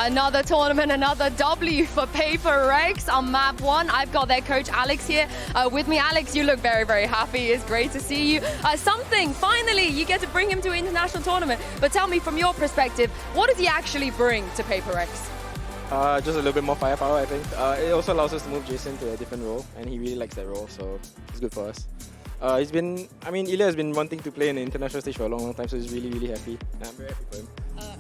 Another tournament, another W for Paper Rex on map 1. I've got their coach Alex here with me. Alex, you look very, very happy. It's great to see you. Finally, you get to bring him to an international tournament. But tell me, from your perspective, what does he actually bring to Paper Rex? Just a little bit more firepower, I think. It also allows us to move Jason to a different role, and he really likes that role, so it's good for us. Ilya has been wanting to play in the international stage for a long, long time, so he's really, really happy. I'm very happy for him.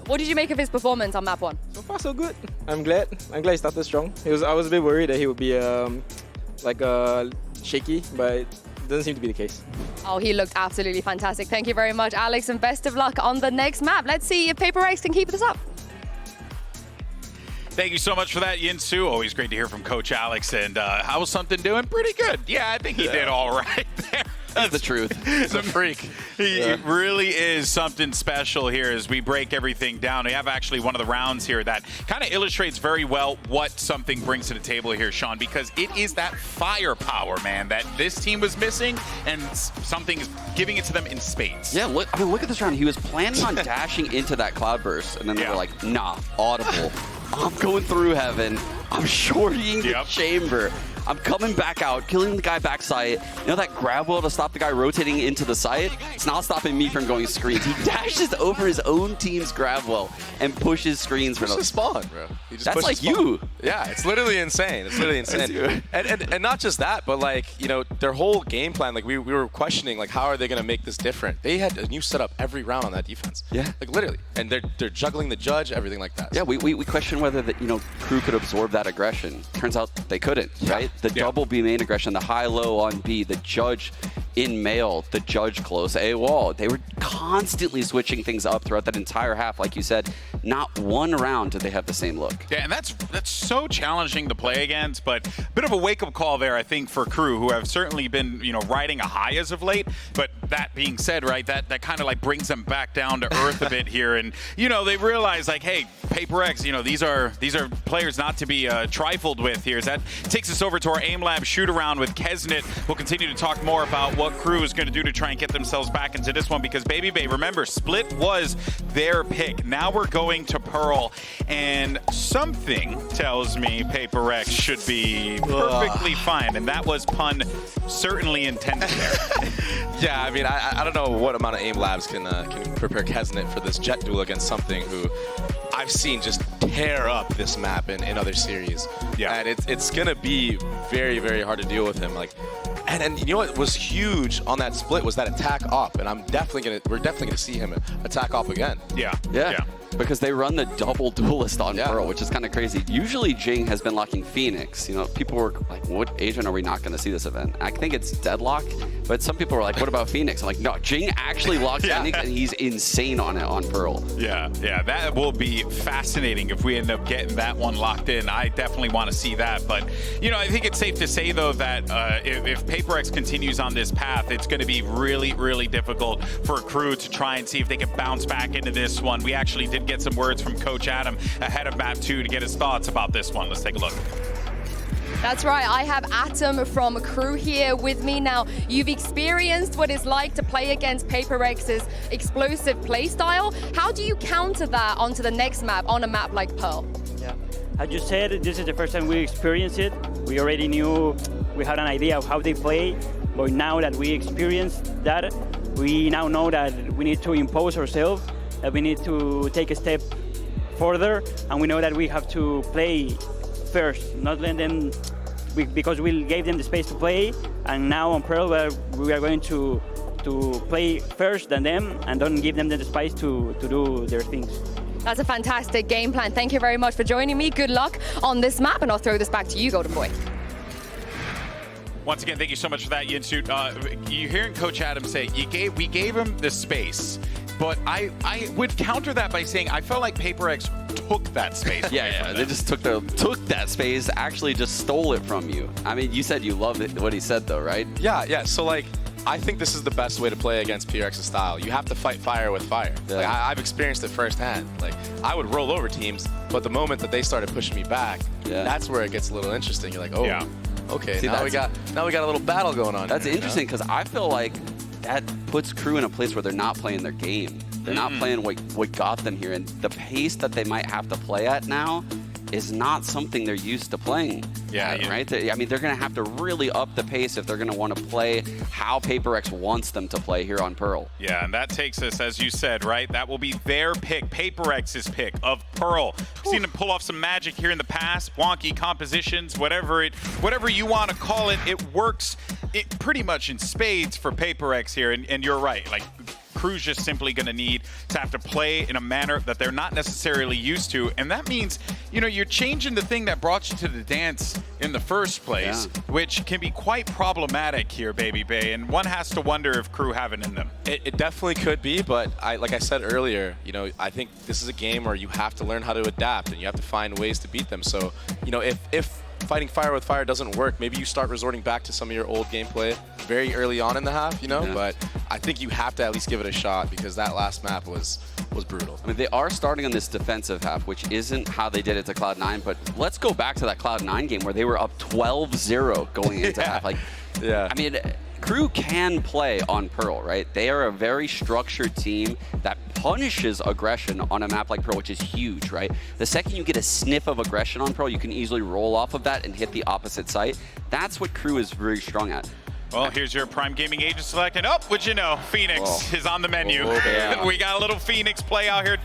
What did you make of his performance on map 1? So far, so good. I'm glad he started strong. I was a bit worried that he would be shaky, but it doesn't seem to be the case. Oh, he looked absolutely fantastic. Thank you very much, Alex, and best of luck on the next map. Let's see if Paper Rex can keep this up. Thank you so much for that, Yinsu. Always great to hear from Coach Alex. And how was something doing? Pretty good. Yeah, I think he did all right there. That's the truth. He's a freak. He really is something special here as we break everything down. We have actually one of the rounds here that kind of illustrates very well what something brings to the table here, Sean, because it is that firepower, man, that this team was missing, and something is giving it to them in spades. Yeah, look at this round. He was planning on dashing into that cloudburst, and then they were like, nah, audible. I'm going through heaven. I'm shorting the chamber. I'm coming back out, killing the guy backside. You know that grab wheel to stop the guy rotating into the site? It's not stopping me from going screens. He dashes over his own team's grab wheel and pushes screens for the spawn, bro. He just That's like you. Yeah, it's literally insane. It's literally insane. and not just that, but like, you know, their whole game plan, like we were questioning, like, how are they going to make this different? They had a new setup every round on that defense. Yeah. Like literally. And they're juggling the judge, everything like that. Yeah, we questioned whether the, crew could absorb that aggression. Turns out they couldn't, right? The double B main aggression, the high-low on B, the judge in male, the judge close A wall. They were constantly switching things up throughout that entire half. Like you said, not one round did they have the same look. Yeah, and that's so challenging to play against, but a bit of a wake-up call there, I think, for crew, who have certainly been, riding a high as of late. But that being said, right, that kind of like brings them back down to earth a bit here, and they realize, like, hey, Paper X, these are players not to be trifled with here. That takes us over to our Aim Lab shoot around with Kesnit. We'll continue to talk more about what crew is going to do to try and get themselves back into this one, because Baby Bay, remember, Split was their pick. Now we're going to Pearl, and something tells me Paper X should be perfectly fine, and that was pun certainly intended there. Yeah, I mean, I don't know what amount of Aim Labs can prepare Kesnit for this jet duel against something who I've seen just tear up this map in other series. Yeah, and it's gonna be very, very hard to deal with him. Like, and you know what was huge on that split was that attack up, and we're definitely gonna see him attack up again. Yeah. Because they run the double duelist on Pearl, which is kind of crazy. Usually Jing has been locking Phoenix. People were like, what agent are we not going to see this event? I think it's Deadlock, but some people were like, what about Phoenix? I'm like, no, Jing actually locked Phoenix, and he's insane on it on Pearl. Yeah, that will be fascinating if we end up getting that one locked in. I definitely want to see that, but I think it's safe to say though that if Paper X continues on this path, it's going to be really, really difficult for a crew to try and see if they can bounce back into this one. We actually did get some words from Coach Adam ahead of map 2 to get his thoughts about this one. Let's take a look. That's right, I have Atom from Crew here with me now. You've experienced what it's like to play against Paper X's explosive playstyle. How do you counter that onto the next map, on a map like Pearl? Yeah, as you said, this is the first time we experienced it. We already knew, we had an idea of how they play, but now that we experienced that, we now know that we need to impose ourselves, that we need to take a step further, and we know that we have to play first, not let them, because we gave them the space to play, and now on Pearl we are going to play first than them, and don't give them the space to do their things. That's a fantastic game plan. Thank you very much for joining me. Good luck on this map, and I'll throw this back to you, Golden Boy. Once again, thank you so much for that, Yinsu. You're hearing Coach Adam say, we gave him the space. But I would counter that by saying I felt like Paper X took that space. Yeah, they just took that space, actually just stole it from you. I mean, you said you loved it, what he said though, right? Yeah. So like, I think this is the best way to play against PRX's style. You have to fight fire with fire. Yeah. Like, I've experienced it firsthand. Like, I would roll over teams, but the moment that they started pushing me back, that's where it gets a little interesting. You're like, oh, okay, now we got a little battle going on. That's interesting because I feel like that puts Crew in a place where they're not playing their game. They're not playing what got them here, and the pace that they might have to play at now is not something they're used to playing. Right? I mean, they're going to have to really up the pace if they're going to want to play how PaperX wants them to play here on Pearl. Yeah, and that takes us, as you said, right? That will be their pick, PaperX's pick of Pearl. We've seen them pull off some magic here in the past, wonky compositions, whatever you want to call it. It works pretty much in spades for PaperX here, and you're right. Like, Crew's just simply going to need to have to play in a manner that they're not necessarily used to. And that means, you know, you're changing the thing that brought you to the dance in the first place, which can be quite problematic here, Baby Bay. And one has to wonder if Crew have it in them. It definitely could be, but like I said earlier, you know, I think this is a game where you have to learn how to adapt and you have to find ways to beat them. So, you know, if fighting fire with fire doesn't work, maybe you start resorting back to some of your old gameplay very early on in the half, you know, but I think you have to at least give it a shot because that last map was brutal. I mean, they are starting on this defensive half, which isn't how they did it to Cloud9, but let's go back to that Cloud9 game where they were up 12-0 going into half. Like, I mean, Crew can play on Pearl, right? They are a very structured team that punishes aggression on a map like Pearl, which is huge, right? The second you get a sniff of aggression on Pearl, you can easily roll off of that and hit the opposite site. That's what Crew is very strong at. Well, here's your Prime Gaming agent select, and would you know, Phoenix is on the menu. We got a little Phoenix play out here,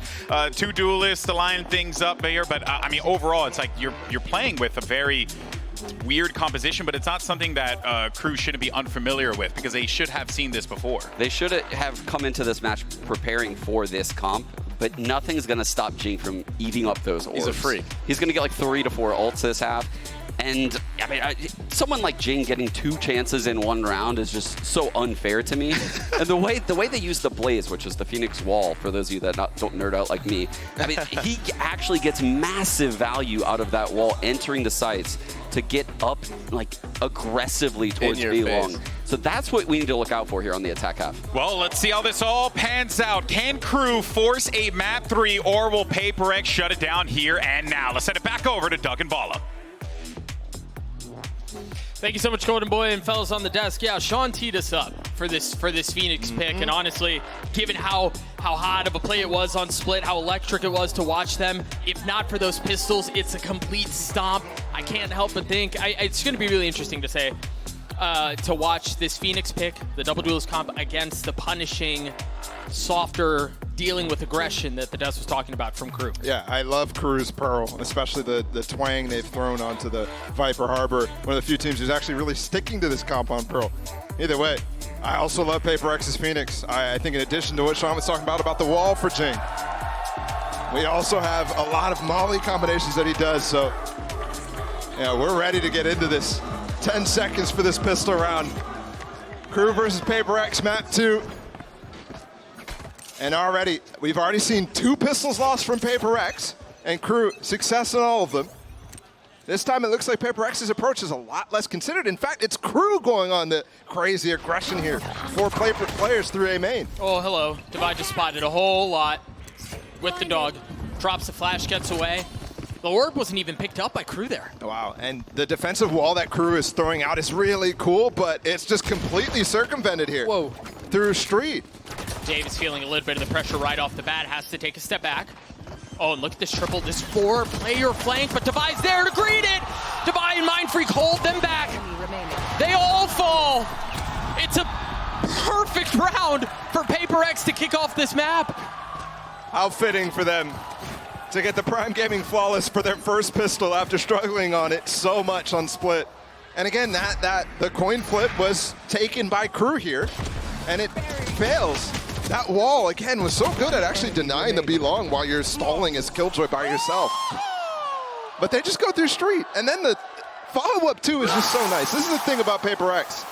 2 duelists to line things up here, but I mean, overall, it's like you're playing with a very weird composition, but it's not something that Crew shouldn't be unfamiliar with because they should have seen this before. They should have come into this match preparing for this comp, but nothing's going to stop Jing from eating up those orbs. He's a freak. He's going to get like 3 to 4 ults this half. And I mean, someone like Jing getting 2 chances in 1 round is just so unfair to me. And the way they use the Blaze, which is the Phoenix wall, for those of you that don't nerd out like me, I mean, he actually gets massive value out of that wall entering the sites to get up like aggressively towards B long. So that's what we need to look out for here on the attack half. Well, let's see how this all pans out. Can Crew force a map 3 or will PaperX shut it down here and now? Let's send it back over to Doug and Bala. Thank you so much, Golden Boy and fellas on the desk. Yeah, Sean teed us up for this Phoenix pick, and honestly, given how hot of a play it was on Split, how electric it was to watch them, if not for those pistols, it's a complete stomp. I can't help but think it's going to be really interesting to watch this Phoenix pick, the double duelist comp, against the punishing, softer, dealing with aggression that the Dust was talking about from Crew. Yeah, I love Crew's Pearl, especially the twang they've thrown onto the Viper Harbor. One of the few teams who's actually really sticking to this comp on Pearl. Either way, I also love PaperX's Phoenix. I think in addition to what Sean was talking about the wall for Jing, we also have a lot of molly combinations that he does. So, yeah, we're ready to get into this. 10 seconds for this pistol round. Crew versus PaperX, map 2. And we've already seen 2 pistols lost from PaperX, and Crew success in all of them. This time it looks like PaperX's approach is a lot less considered. In fact, it's Crew going on the crazy aggression here. 4 players through A main. Oh, hello. Divide just spotted a whole lot with the dog. Drops the flash, gets away. The orb wasn't even picked up by Crew there. Wow, and the defensive wall that Crew is throwing out is really cool, but it's just completely circumvented here. Whoa. Through Street. Dave is feeling a little bit of the pressure right off the bat, has to take a step back. Oh, and look at this triple, this 4-player flank, but Devi's there to greet it! Devi and Mindfreak hold them back. They all fall. It's a perfect round for PaperX to kick off this map. How fitting for them to get the Prime Gaming Flawless for their first pistol after struggling on it so much on Split. And again, the coin flip was taken by Crew here, and it fails. That wall, again, was so good at actually denying the B-long while you're stalling as Killjoy by yourself. But they just go through Street, and then the follow-up too is just so nice. This is the thing about PaperX.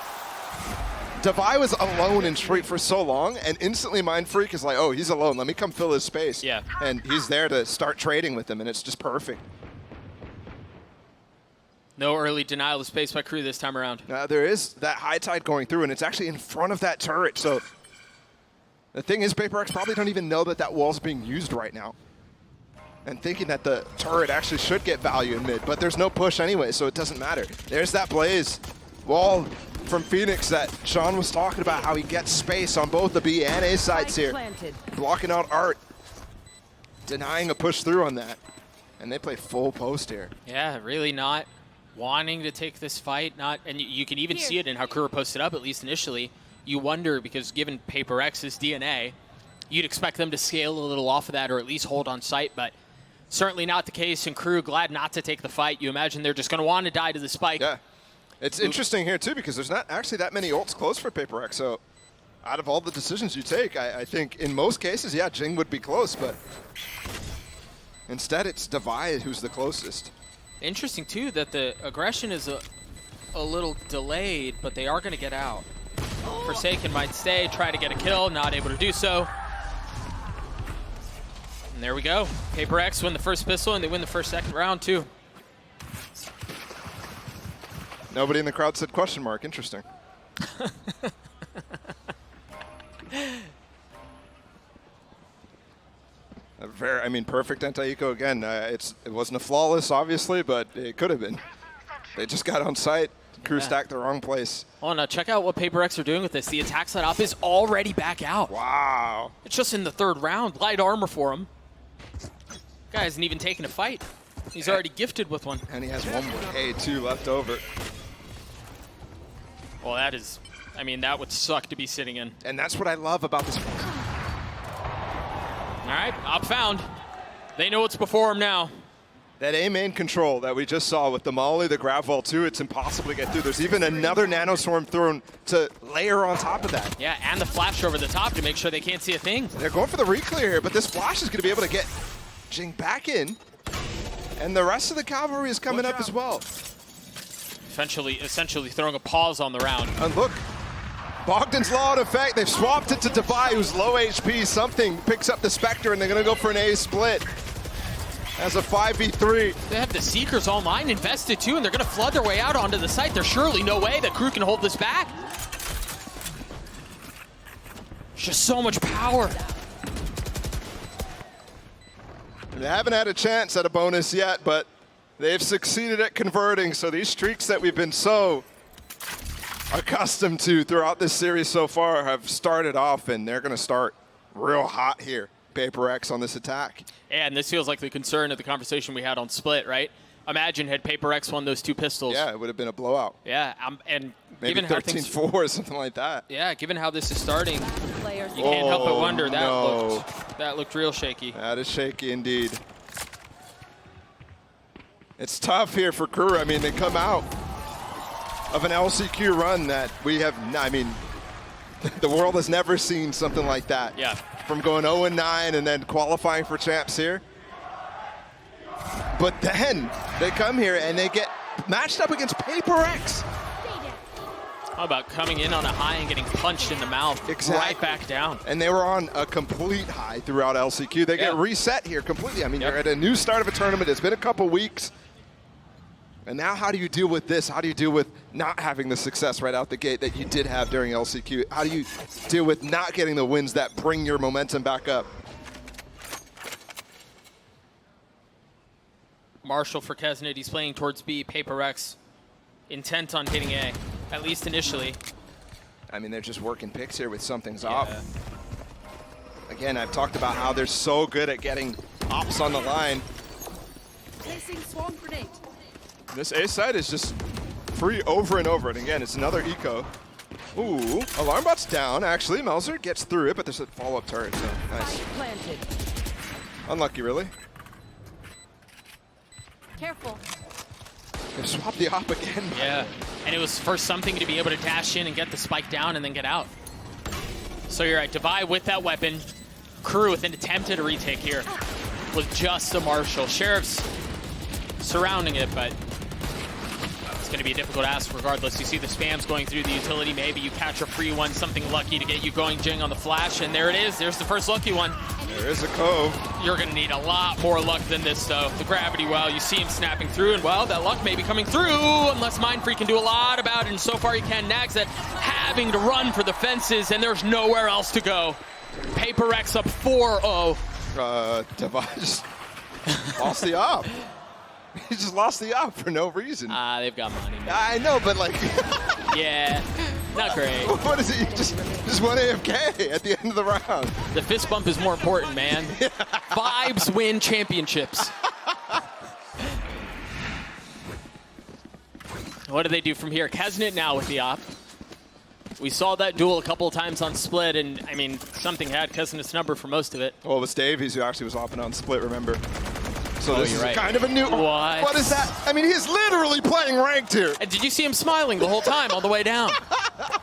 Devi was alone in Street for so long, and instantly Mindfreak is like, oh, he's alone. Let me come fill his space. Yeah. And he's there to start trading with him, and it's just perfect. No early denial of space by Crew this time around. There is that high tide going through, and it's actually in front of that turret. So the thing is, PaperX probably don't even know that that wall's being used right now, and thinking that the turret actually should get value in mid, but there's no push anyway, so it doesn't matter. There's that Blaze. Wall from Phoenix that Sean was talking about, how he gets space on both the B and A sides here. Blocking out Art, denying a push through on that. And they play full post here. Yeah, really not wanting to take this fight. And you can even see it in how KRU posted up, at least initially. You wonder, because given Paper X's DNA, you'd expect them to scale a little off of that or at least hold on site, but certainly not the case. And KRU glad not to take the fight. You imagine they're just going to want to die to the spike. Yeah. It's interesting here, too, because there's not actually that many ults close for Paper X. So out of all the decisions you take, I think in most cases, yeah, Jing would be close, but instead it's Divide who's the closest. Interesting, too, that the aggression is a little delayed, but they are going to get out. Forsaken might stay, try to get a kill, not able to do so. And there we go. Paper X win the first pistol, and they win the second round, too. Nobody in the crowd said question mark. Interesting. Perfect anti-eco again. It wasn't a flawless, obviously, but it could have been. They just got on site. KRU stacked the wrong place. Oh, now check out what Paper X are doing with this. The attack side up is already back out. Wow. It's just in the third round. Light armor for him. Guy hasn't even taken a fight. He's already gifted with one. And he has one more A2 left over. Well, that is, that would suck to be sitting in. And that's what I love about this. All right, op found. They know what's before them now. That A main control that we just saw with the Molly, the grab wall too, it's impossible to get through. There's even another nanoswarm thrown to layer on top of that. Yeah, and the flash over the top to make sure they can't see a thing. They're going for the reclear here, but this flash is going to be able to get Jing back in. And the rest of the cavalry is coming up as well. Essentially throwing a pause on the round. And look, Bogdan's Law in effect. They've swapped it to Devi, who's low HP. Something picks up the Spectre, and they're going to go for an A split. As a 5v3. They have the Seekers online invested too, and they're going to flood their way out onto the site. There's surely no way that KRU can hold this back. Just so much power. They haven't had a chance at a bonus yet, but they've succeeded at converting. So these streaks that we've been so accustomed to throughout this series so far have started off, and they're going to start real hot here. Paper X on this attack. And this feels like the concern of the conversation we had on Split, right? Imagine had Paper X won those two pistols. Yeah, it would have been a blowout. Yeah, and maybe given 13-4 or something like that. Yeah, given how this is starting, you can't help but wonder. That looked real shaky. That is shaky indeed. It's tough here for KRU. They come out of an LCQ run that we have, the world has never seen something like that. Yeah. From going 0-9 and then qualifying for champs here. But then they come here and they get matched up against Paper X. How about coming in on a high and getting punched in the mouth right back down? And they were on a complete high throughout LCQ. They get reset here completely. You're at a new start of a tournament. It's been a couple weeks. And now how do you deal with this? How do you deal with not having the success right out the gate that you did have during LCQ? How do you deal with not getting the wins that bring your momentum back up? Marshall for Kesnit, he's playing towards B. Paper X intent on hitting A, at least initially. They're just working picks here with something's off. Again, I've talked about how they're so good at getting ops on the line. Placing swarm grenade. This A side is just free over and over. And again, it's another eco. Ooh, alarm bot's down, actually. Melzer gets through it, but there's a follow-up turret, so nice. Planted. Unlucky, really. Careful. They swapped the op again. Yeah, and it was for something to be able to dash in and get the spike down and then get out. So you're right, Devi with that weapon. KRU with an attempt at a retake here with just a Marshall. Sheriff's surrounding it, but it's going to be a difficult ask regardless. You see the spams going through the utility. Maybe you catch a free one, something lucky to get you going, Jing, on the flash, and there it is. There's the first lucky one. There is a cove. You're going to need a lot more luck than this, though. The gravity well, you see him snapping through, and well, that luck may be coming through unless Mindfreak can do a lot about it, and so far he can. Nags it, having to run for the fences, and there's nowhere else to go. Paper X up 4-0. Devi just lost the op. He just lost the op for no reason. They've got money, man. I know, but like... Yeah, not great. What is it? You just went AFK at the end of the round. The fist bump is more important, man. Vibes win championships. What do they do from here? Kesnet now with the op. We saw that duel a couple of times on Split, and I mean, something had Kesnet's number for most of it. Well, it was Davies who actually was opping on Split, remember? So this is right. kind of a new... What is that? I mean, he's literally playing ranked here. And did you see him smiling the whole time on the way down?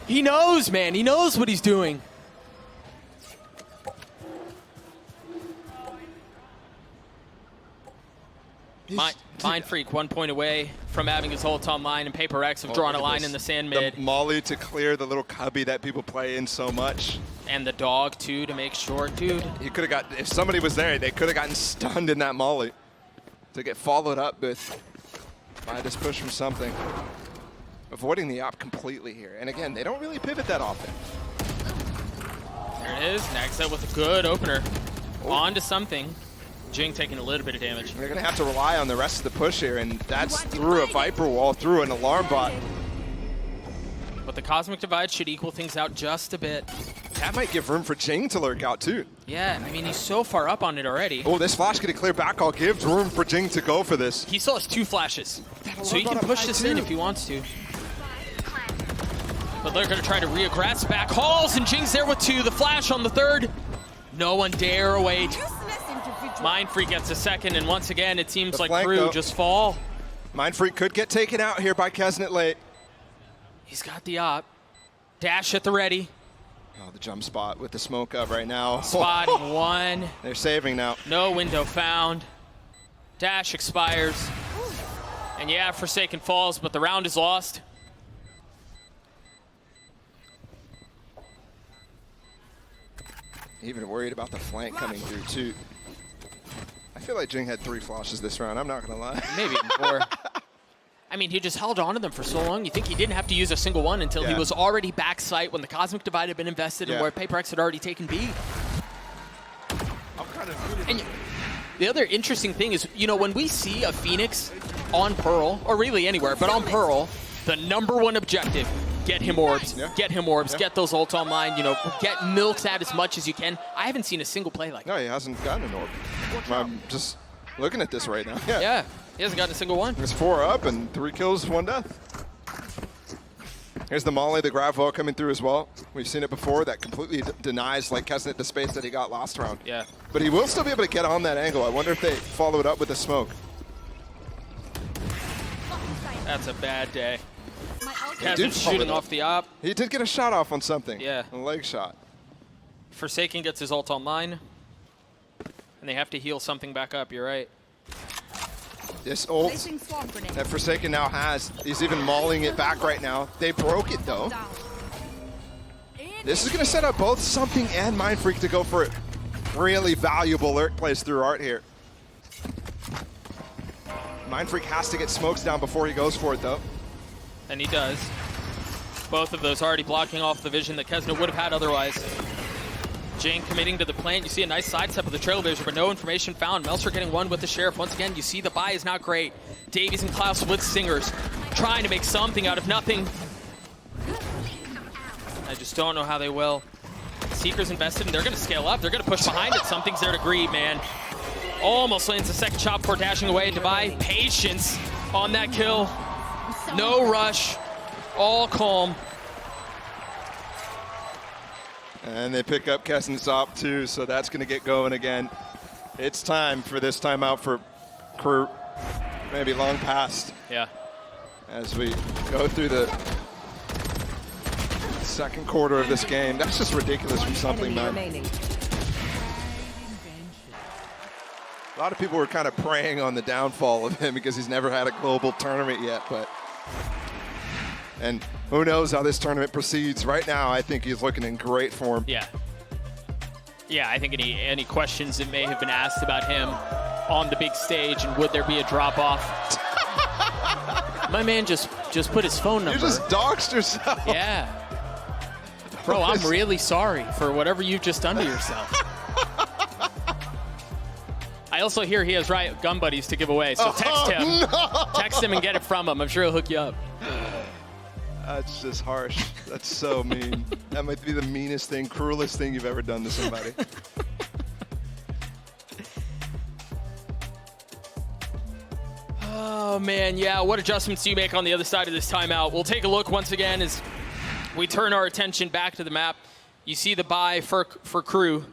He knows, man. He knows what he's doing. Mind Freak 1 point away from having his ult on mine, and Paper X have drawn a line in the sand mid. The molly to clear the little cubby that people play in so much. And the dog, too, to make sure. Dude. You could have got... If somebody was there, they could have gotten stunned in that molly. To get followed up with by this push from something. Avoiding the op completely here. And again, they don't really pivot that often. There it is. Naxa with a good opener. On to something. Jing taking a little bit of damage. They're going to have to rely on the rest of the push here, and that's through a Viper wall, through an alarm bot. But the Cosmic Divide should equal things out just a bit. That might give room for Jing to lurk out, too. Yeah, I mean, he's so far up on it already. Oh, this flash getting clear back all gives room for Jing to go for this. He still has 2 flashes, so he can push this in if he wants to. But they're going to try to reaggress back hauls, and Jing's there with 2. The flash on the 3rd. No one dare wait. Mind Freak gets a 2nd, and once again, it seems like KRU just fall. Mind Freak could get taken out here by Kesnet late. He's got the op. Dash at the ready. Oh, the jump spot with the smoke up right now. Spotting 1. They're saving now. No window found. Dash expires. And yeah, Forsaken falls, but the round is lost. Even worried about the flank coming through, too. I feel like Jing had 3 flashes this round, I'm not going to lie. Maybe 4. I mean, he just held on to them for so long. You think he didn't have to use a single one until he was already back sight when the Cosmic Divide had been invested and where Paper X had already taken B. And the other interesting thing is, you know, when we see a Phoenix on Pearl, or really anywhere, but on Pearl, the #1 objective, get him orbs, get him orbs, get those ults online, you know, get milked out as much as you can. I haven't seen a single play like that. No, he hasn't gotten an orb. I'm just looking at this right now. Yeah, he hasn't gotten a single one. There's 4 up and 3 kills, 1 death. Here's the molly, the grab wall coming through as well. We've seen it before. That completely denies like Kesnet the space that he got last round. Yeah. But he will still be able to get on that angle. I wonder if they follow it up with a smoke. That's a bad day. He did shooting off the op. He did get a shot off on something. Yeah. A leg shot. Forsaken gets his ult online. And they have to heal something back up, you're right. This ult that Forsaken now has, he's even mauling it back right now. They broke it though. This is going to set up both Something and Mind Freak to go for it. Really valuable lurk plays through Art here. Mind Freak has to get smokes down before he goes for it though. And he does. Both of those already blocking off the vision that Kesnet would have had otherwise. Jing committing to the plant. You see a nice sidestep of the Trailblazer, but no information found. Meltzer getting 1 with the Sheriff. Once again, you see the buy is not great. Davies and Klaus with Stingers, trying to make something out of nothing. I just don't know how they will. Seeker's invested, and they're going to scale up. They're going to push behind it. Something's there to greet, man. Almost lands a second shot before dashing away. Divide, patience on that kill. No rush, all calm. And they pick up Kessen's op too, so that's going to get going again. It's time for this timeout for KRU. Maybe long past. Yeah. As we go through the second quarter of this game. That's just ridiculous from Something, man. A lot of people were kind of preying on the downfall of him because he's never had a global tournament yet, and who knows how this tournament proceeds. Right now, I think he's looking in great form. Yeah. Yeah, I think any questions that may have been asked about him on the big stage and would there be a drop-off? My man just put his phone number. You just doxed yourself. Yeah. Bro, I'm really sorry for whatever you've just done to yourself. I also hear he has Riot gun buddies to give away, so text him. No. Text him and get it from him. I'm sure he'll hook you up. That's just harsh. That's so mean. That might be the meanest thing, cruelest thing you've ever done to somebody. Oh man, yeah, what adjustments do you make on the other side of this timeout? We'll take a look once again as we turn our attention back to the map. You see the buy for KRU.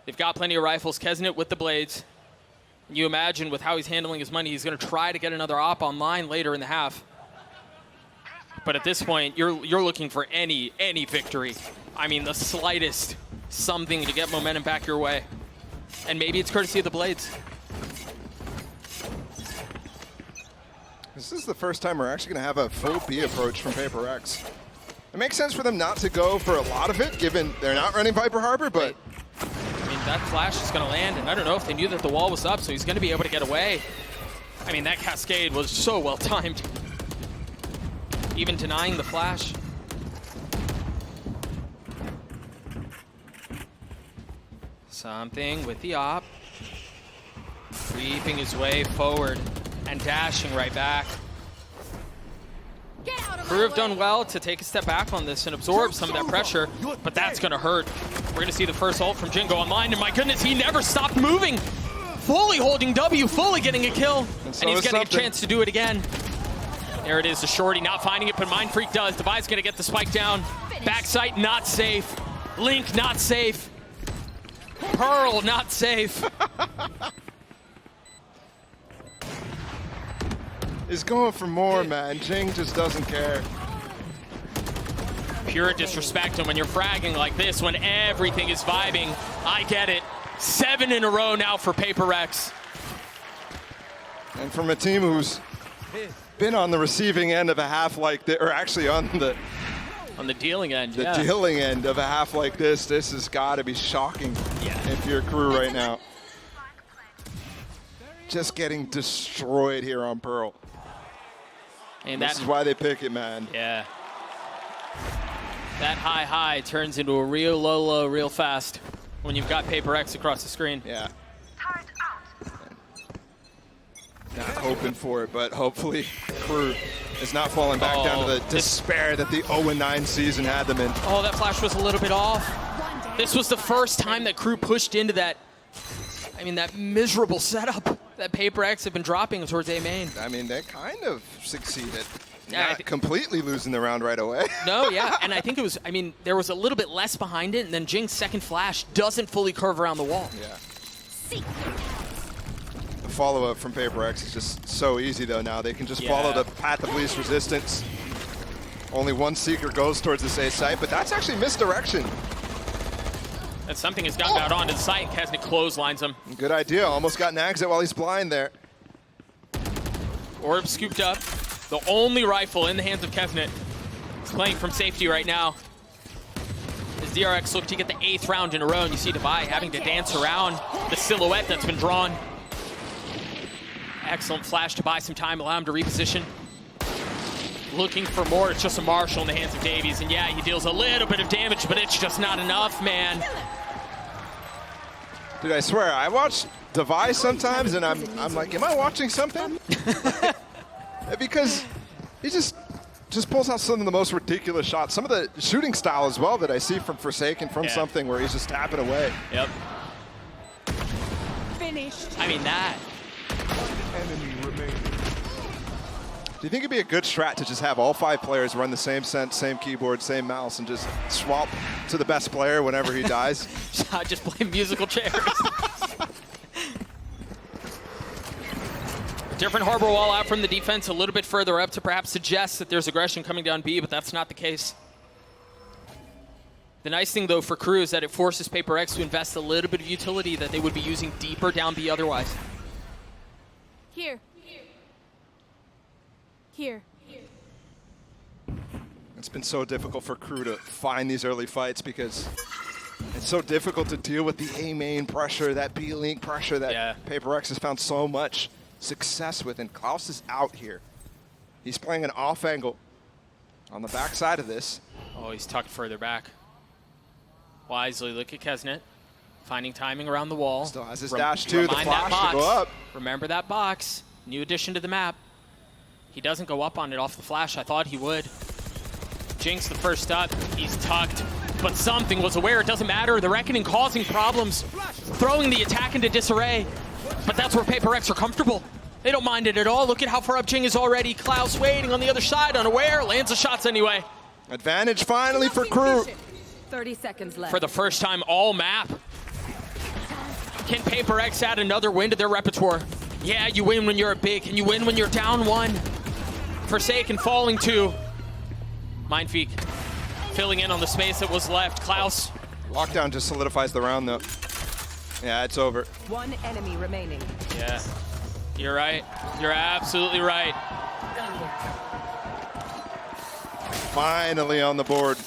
They've got plenty of rifles. Kesnet with the blades. You imagine with how he's handling his money, he's going to try to get another op online later in the half. But at this point, you're looking for any victory. I mean, the slightest something to get momentum back your way. And maybe it's courtesy of the blades. This is the first time we're actually going to have a full B approach from Paper X. It makes sense for them not to go for a lot of it, given they're not running Viper Harbor, but... I mean, that flash is going to land, and I don't know if they knew that the wall was up, so he's going to be able to get away. I mean, that cascade was so well timed. Even denying the flash. Something with the op. Creeping his way forward and dashing right back. KRU have done well to take a step back on this and absorb some of that pressure, but that's going to hurt. We're going to see the first ult from Jingo online, and my goodness, he never stopped moving. Fully holding W, fully getting a kill, and he's getting a chance to do it again. There it is, the shorty not finding it, but Mind Freak does. Devi's going to get the spike down. Backside, not safe. Link, not safe. Pearl, not safe. He's going for more, man. Jing just doesn't care. Pure disrespect, and when you're fragging like this, when everything is vibing, I get it. 7 in a row now for Paper X. And from a team who's been on the receiving end of a half like this, or actually on the dealing end, dealing end of a half like this has got to be shocking if you're KRU right now. Just getting destroyed here on Pearl. And this is why they pick it, man. Yeah. That high turns into a real low real fast when you've got Paper X across the screen. Yeah. Not hoping for it, but hopefully KRU is not falling back down to the despair that the 0-9 season had them in. Oh, that flash was a little bit off. This was the first time that KRU pushed into that, I mean, that miserable setup that Paper X have been dropping towards A main. I mean, they kind of succeeded. Not completely losing the round right away. No, yeah, and I think it was, I mean, there was a little bit less behind it, and then Jing's second flash doesn't fully curve around the wall. Yeah. The follow-up from Paper X is just so easy, though, now. They can just follow the path of least resistance. Only one Seeker goes towards this A site, but that's actually misdirection. And something has gotten out onto the site, and Kesnet clotheslines him. Good idea. Almost got nags it while he's blind there. Orb scooped up. The only rifle in the hands of Kesnet. He's playing from safety right now. As DRX look to get the 8th round in a row, and you see Devi having to dance around the silhouette that's been drawn. Excellent flash to buy some time, allow him to reposition. Looking for more, it's just a Marshall in the hands of Davies, and yeah, he deals a little bit of damage, but it's just not enough, man. Dude, I swear, I watch Devi sometimes, and I'm like, am I watching something? Because he just pulls out some of the most ridiculous shots. Some of the shooting style as well that I see from Forsaken from something where he's just tapping away. Yep. Finished. I mean, that. Enemy remaining. Do you think it'd be a good strat to just have all 5 players run the same sense, same keyboard, same mouse, and just swap to the best player whenever he dies? Just play musical chairs. Different harbor wall out from the defense, a little bit further up to perhaps suggest that there's aggression coming down B, but that's not the case. The nice thing, though, for KRU is that it forces Paper X to invest a little bit of utility that they would be using deeper down B otherwise. Here. Here. It's been so difficult for KRU to find these early fights because it's so difficult to deal with the A main pressure, that B link pressure that Paper X has found so much success with. And Klaus is out here. He's playing an off angle on the back side of this. Oh, he's tucked further back. Wisely, look at Kesnet. Finding timing around the wall. Still has his dash too, the flash to go up. Remember that box. New addition to the map. He doesn't go up on it off the flash. I thought he would. Jinx the first up. He's tucked, but something was aware. It doesn't matter. The Reckoning causing problems, throwing the attack into disarray. But that's where Paper Rex are comfortable. They don't mind it at all. Look at how far up Jing is already. Klaus waiting on the other side, unaware. Lands the shots anyway. Advantage finally for KRU. 30 seconds left. For the first time all map. Can Paper X add another win to their repertoire? Yeah, you win when you're up big, and you win when you're down 1. Forsaken falling 2. Mindfeek filling in on the space that was left. Klaus. Lockdown just solidifies the round, though. Yeah, it's over. 1 enemy remaining. Yeah, you're right. You're absolutely right. Finally on the board.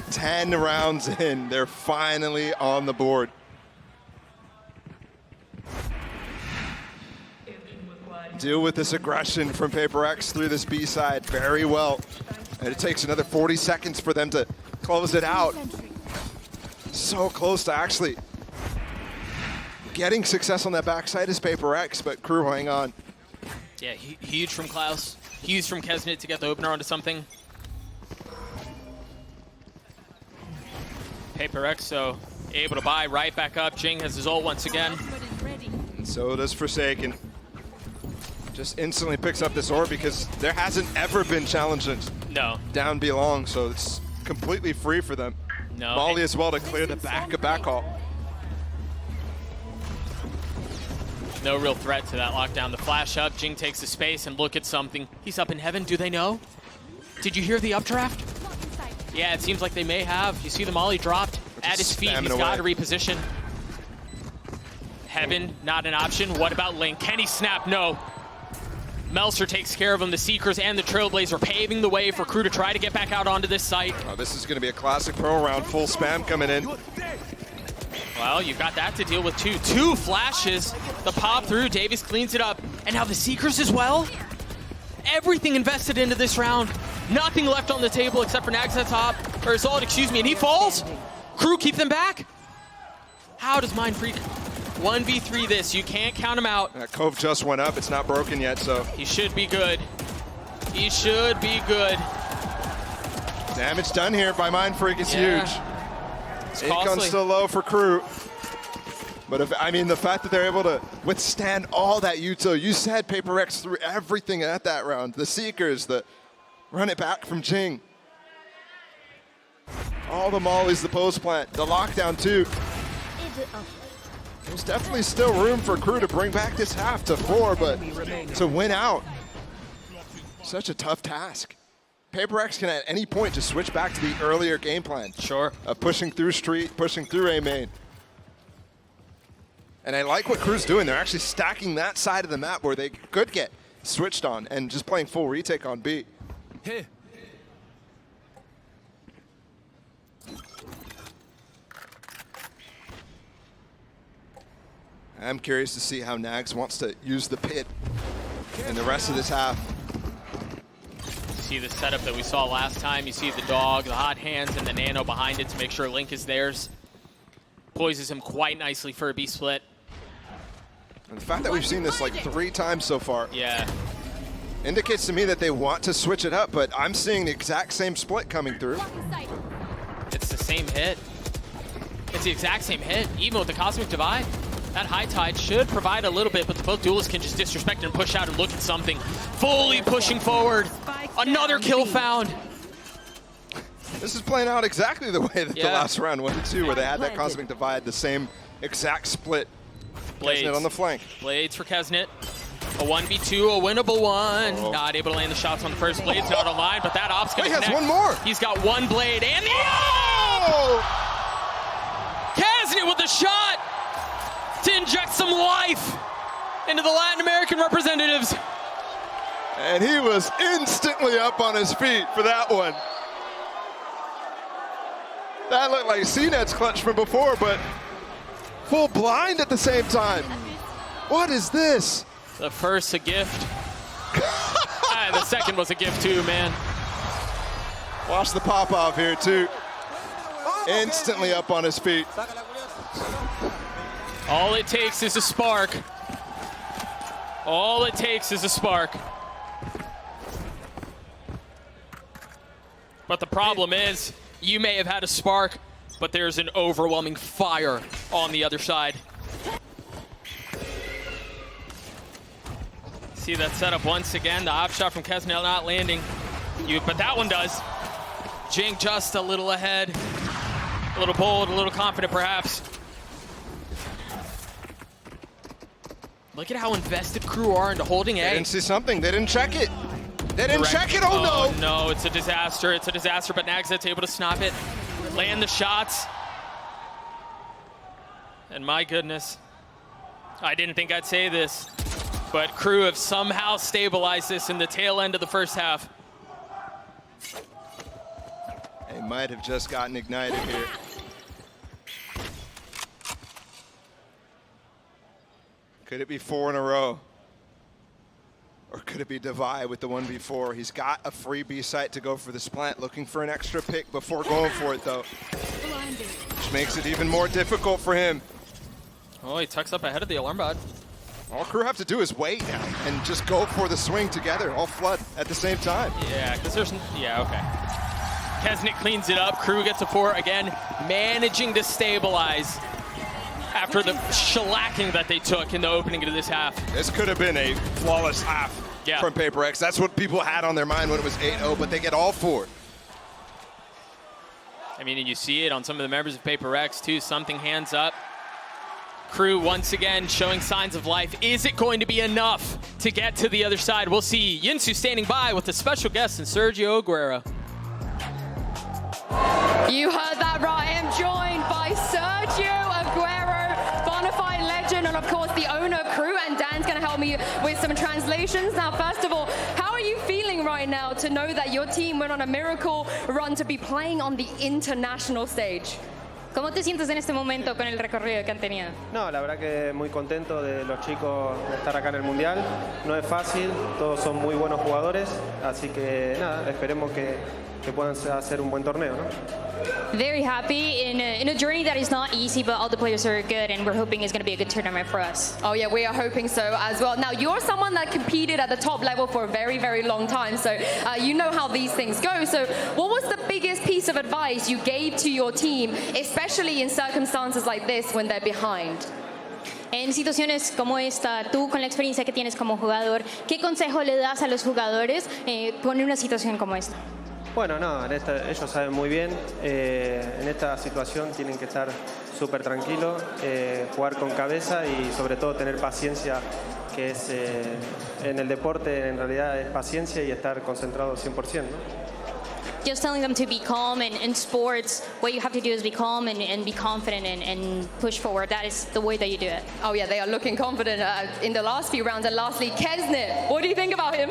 10 rounds in, they're finally on the board. Deal with this aggression from Paper X through this B side very well. And it takes another 40 seconds for them to close it out. So close to actually getting success on that backside is Paper X, but KRU hang on. Yeah, huge from Klaus. Huge from Kesnit to get the opener onto something. Paper X, so able to buy right back up. Jing has his ult once again. And so does Forsaken. Just instantly picks up this orb because there hasn't ever been challenges down B long, so it's completely free for them. Molly as well to clear the back hall. No real threat to that lockdown. The flash up, Jing takes the space and look at something. He's up in heaven, do they know? Did you hear the updraft? Yeah, it seems like they may have. You see the Molly dropped at his feet. He's got to reposition. Heaven, not an option. What about Link? Can he snap? No. Melser takes care of him. The Seekers and the Trailblazer paving the way for KRU to try to get back out onto this site. Oh, this is going to be a classic pro round. Full spam coming in. Well, you've got that to deal with too. 2 flashes. The pop through. Davies cleans it up. And now the Seekers as well. Everything invested into this round. Nothing left on the table except for Nags at top. Or Assault, excuse me. And he falls. KRU keep them back. How does Mindfreak 1v3 this? You can't count him out. That Cove just went up. It's not broken yet, so. He should be good. He should be good. Damage done here by Mindfreak is huge. It comes still low for KRU. But the fact that they're able to withstand all that util. You said Paper X threw everything at that round. The Seekers, the run it back from Jing. All the mollies, the post plant, the lockdown too. There's definitely still room for KRU to bring back this half to 4, but to win out, such a tough task. Paper X can at any point just switch back to the earlier game plan. Sure. Pushing through street, pushing through A main. And I like what KRU's doing. They're actually stacking that side of the map where they could get switched on and just playing full retake on B. Hey. I'm curious to see how Nags wants to use the pit in the rest of this half. You see the setup that we saw last time. You see the dog, the hot hands, and the nano behind it to make sure Link is theirs. Poises him quite nicely for a B split. And the fact that we've seen this like 3 times so far indicates to me that they want to switch it up, but I'm seeing the exact same split coming through. It's the same hit. It's the exact same hit, even with the Cosmic Divide. That High Tide should provide a little bit, but both duelists can just disrespect and push out and look at something. Fully pushing forward. Another kill found. This is playing out exactly the way that the last round went too, where they had that Cosmic Divide, the same exact split. Blades Kesnit on the flank. Blades for Kesnit. A 1v2, a winnable one. Not able to land the shots on the first Blades, not online, but that op's gonna connect. He has one more. He's got 1 blade and the op! Kesnit with the shot to inject some life into the Latin American representatives. And he was instantly up on his feet for that one. That looked like CNET's clutch from before, but full blind at the same time. What is this? The first a gift. The second was a gift too, man. Watch the pop off here too. Instantly up on his feet. All it takes is a spark. All it takes is a spark. But the problem is, you may have had a spark, but there's an overwhelming fire on the other side. See that setup once again. The op shot from Kesnel not landing. But that one does. Jink just a little ahead. A little bold, a little confident perhaps. Look at how invested KRU are into holding A. They didn't see something. They didn't check it. They didn't check it. Oh, no. No, it's a disaster. It's a disaster, but Nagzet's able to stop it. Land the shots. And my goodness, I didn't think I'd say this, but KRU have somehow stabilized this in the tail end of the first half. They might have just gotten ignited here. Could it be 4 in a row? Or could it be Divide with the 1v4? He's got a free B site to go for the splat, looking for an extra pick before going for it though. Which makes it even more difficult for him. Oh, he tucks up ahead of the alarm bot. All KRU have to do is wait now and just go for the swing together, all flood at the same time. Yeah, because there's, yeah, okay. Kesnick cleans it up, KRU gets a 4 again, managing to stabilize after the shellacking that they took in the opening of this half. This could have been a flawless half from Paper X. That's what people had on their mind when it was 8-0, but they get all 4. I mean, and you see it on some of the members of Paper X too, something hands up. KRU once again showing signs of life. Is it going to be enough to get to the other side? We'll see. Yinsu standing by with a special guest in Sergio Aguero. You heard that right. I am joined by Sergio Aguero, bonafide legend, and of course the owner of KRU, and Dan's going to help me with some translations. Now, first of all, how are you feeling right now to know that your team went on a miracle run to be playing on the international stage? ¿Cómo te sientes en este momento con el recorrido que han tenido? No, la verdad que muy contento de los chicos de estar acá en el Mundial. No es fácil, todos son muy buenos jugadores, así que nada, esperemos que puedan hacer un buen torneo, ¿no? Very happy in a journey that is not easy, but all the players are good, and we're hoping it's going to be a good tournament for us. Oh yeah, we are hoping so as well. Now, you're someone that competed at the top level for a very, very long time, so you know how these things go. So what was the biggest piece of advice you gave to your team, especially in circumstances like this when they're behind? En situaciones como esta, tú con la experiencia que tienes como jugador, ¿qué consejo le das a los jugadores con una situación como esta? Bueno, no, ellos saben muy bien, en esta situación tienen que estar súper tranquilos, jugar con cabeza y sobre todo tener paciencia, que es en el deporte en realidad es paciencia y estar concentrado 100%, ¿no? Just telling them to be calm, and in sports, what you have to do is be calm and be confident and push forward. That is the way that you do it. Oh yeah, they are looking confident in the last few rounds. And lastly, Kesnit, what do you think about him?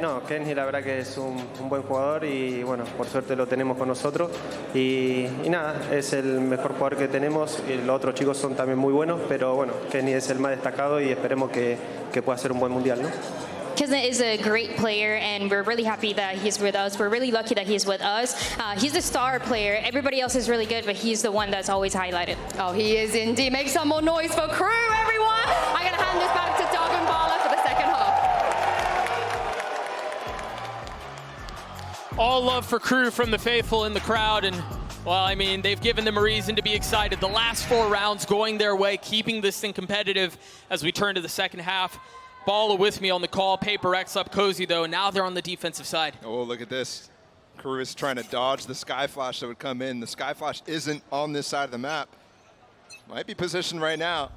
No, Kenji la verdad que es un buen jugador y bueno, por suerte lo tenemos con nosotros y nada, es el mejor jugador que tenemos y los otros chicos son también muy buenos, pero bueno, Kenji es el más destacado y esperemos que pueda ser un buen mundial, ¿no? Kesnit is a great player, and we're really happy that he's with us. We're really lucky that he's with us. He's the star player. Everybody else is really good, but he's the one that's always highlighted. Oh, he is indeed. Make some more noise for KRU, everyone. I'm going to hand this back to Doug and Bala for the second half. All love for KRU from the faithful in the crowd, and well, I mean, they've given them a reason to be excited. The last 4 rounds going their way, keeping this thing competitive as we turn to the second half. Bala with me on the call. Paper X up cozy, though. Now they're on the defensive side. Oh, look at this. KRU is trying to dodge the Sky Flash that would come in. The Sky Flash isn't on this side of the map. Might be positioned right now.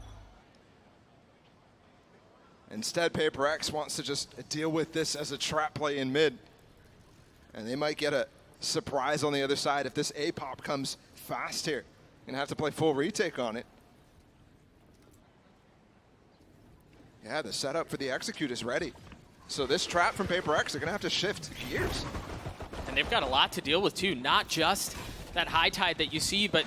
Instead, Paper X wants to just deal with this as a trap play in mid. And they might get a surprise on the other side if this A-pop comes fast here. Gonna have to play full retake on it. Yeah, the setup for the execute is ready. So this trap from Paper X, they're gonna have to shift gears. And they've got a lot to deal with too, not just that high tide that you see, but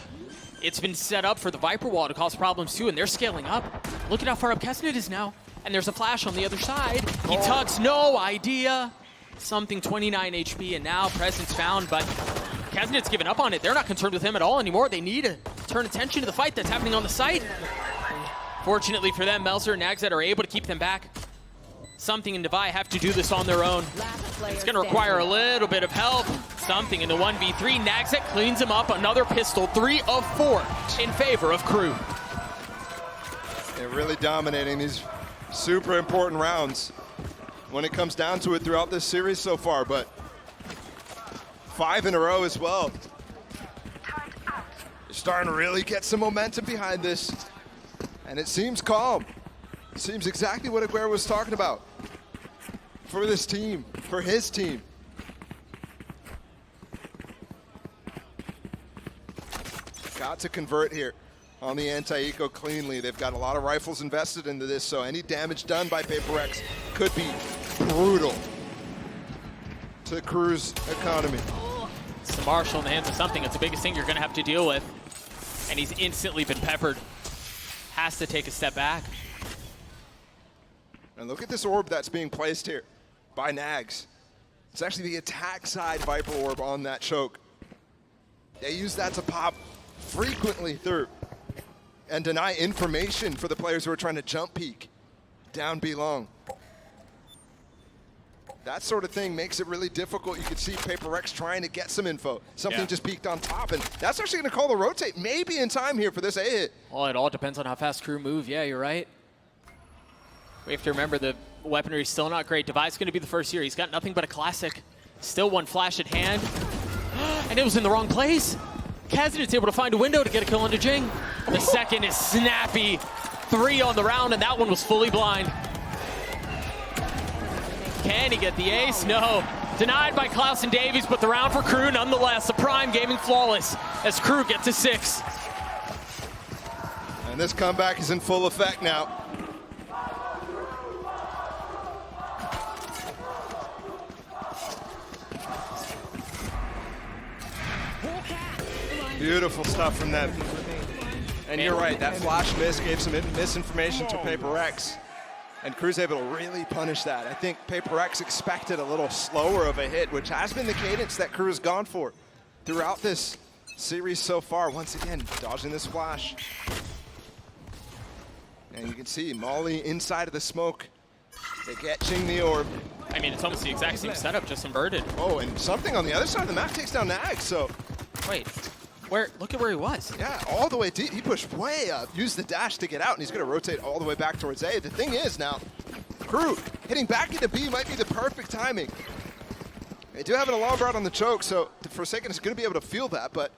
it's been set up for the Viper Wall to cause problems too, and they're scaling up. Look at how far up Kesnit is now. And there's a flash on the other side. He tucks, no idea. Something 29 HP, and now presence found, but Kesnit's given up on it. They're not concerned with him at all anymore. They need to turn attention to the fight that's happening on the site. Fortunately for them, Melzer and Nagzet are able to keep them back. Something and Devi have to do this on their own. It's going to require a little bit of help. something in the 1v3. Nagset cleans him up. Another pistol, 3 of 4 in favor of KRU. They're really dominating these super important rounds when it comes down to it throughout this series so far, but 5 in a row as well. They're starting to really get some momentum behind this, and it seems calm. It seems exactly what Aguero was talking about for this team, for his team. Got to convert here on the anti-eco cleanly. They've got a lot of rifles invested into this, so any damage done by PaperX could be brutal to KRU's economy. It's the Marshall in the hands of something. It's the biggest thing you're going to have to deal with. And he's instantly been peppered. Has to take a step back. And look at this orb that's being placed here by Nags. It's actually the attack side Viper orb on that choke. They use that to pop frequently through and deny information for the players who are trying to jump peek down B long. That sort of thing makes it really difficult. You can see PaperX trying to get some info. Something just peeked on top, and that's actually going to call the rotate maybe in time here for this A hit. Well, it all depends on how fast KRU move. Yeah, you're right. We have to remember the weaponry is still not great. Devi's going to be the first here. He's got nothing but a classic. Still one flash at hand. And it was in the wrong place. Kazanit's able to find a window to get a kill onto Jing. The second is snappy. 3 on the round, and that one was fully blind. Can he get the ace? No. Denied by Klaus and Davies, but the round for KRU nonetheless. The Prime gaming flawless as KRU gets a 6. And this comeback is in full effect now. Beautiful stuff from them. And you're right, that flash miss gave some misinformation to PaperX. And KRU's able to really punish that. I think PaperX expected a little slower of a hit, which has been the cadence that KRU's gone for throughout this series so far. Once again, dodging this flash. And you can see Molly inside of the smoke. They get Jing the orb. I mean, it's almost the exact same setup, just inverted. Oh, and something on the other side of the map takes down Nag, so. Wait, look at where he was. Yeah, all the way deep. He pushed way up, used the dash to get out, and he's going to rotate all the way back towards A. The thing is now, KRU hitting back into B might be the perfect timing. They do have an alarm bar on the choke, so Forsaken is going to be able to feel that, but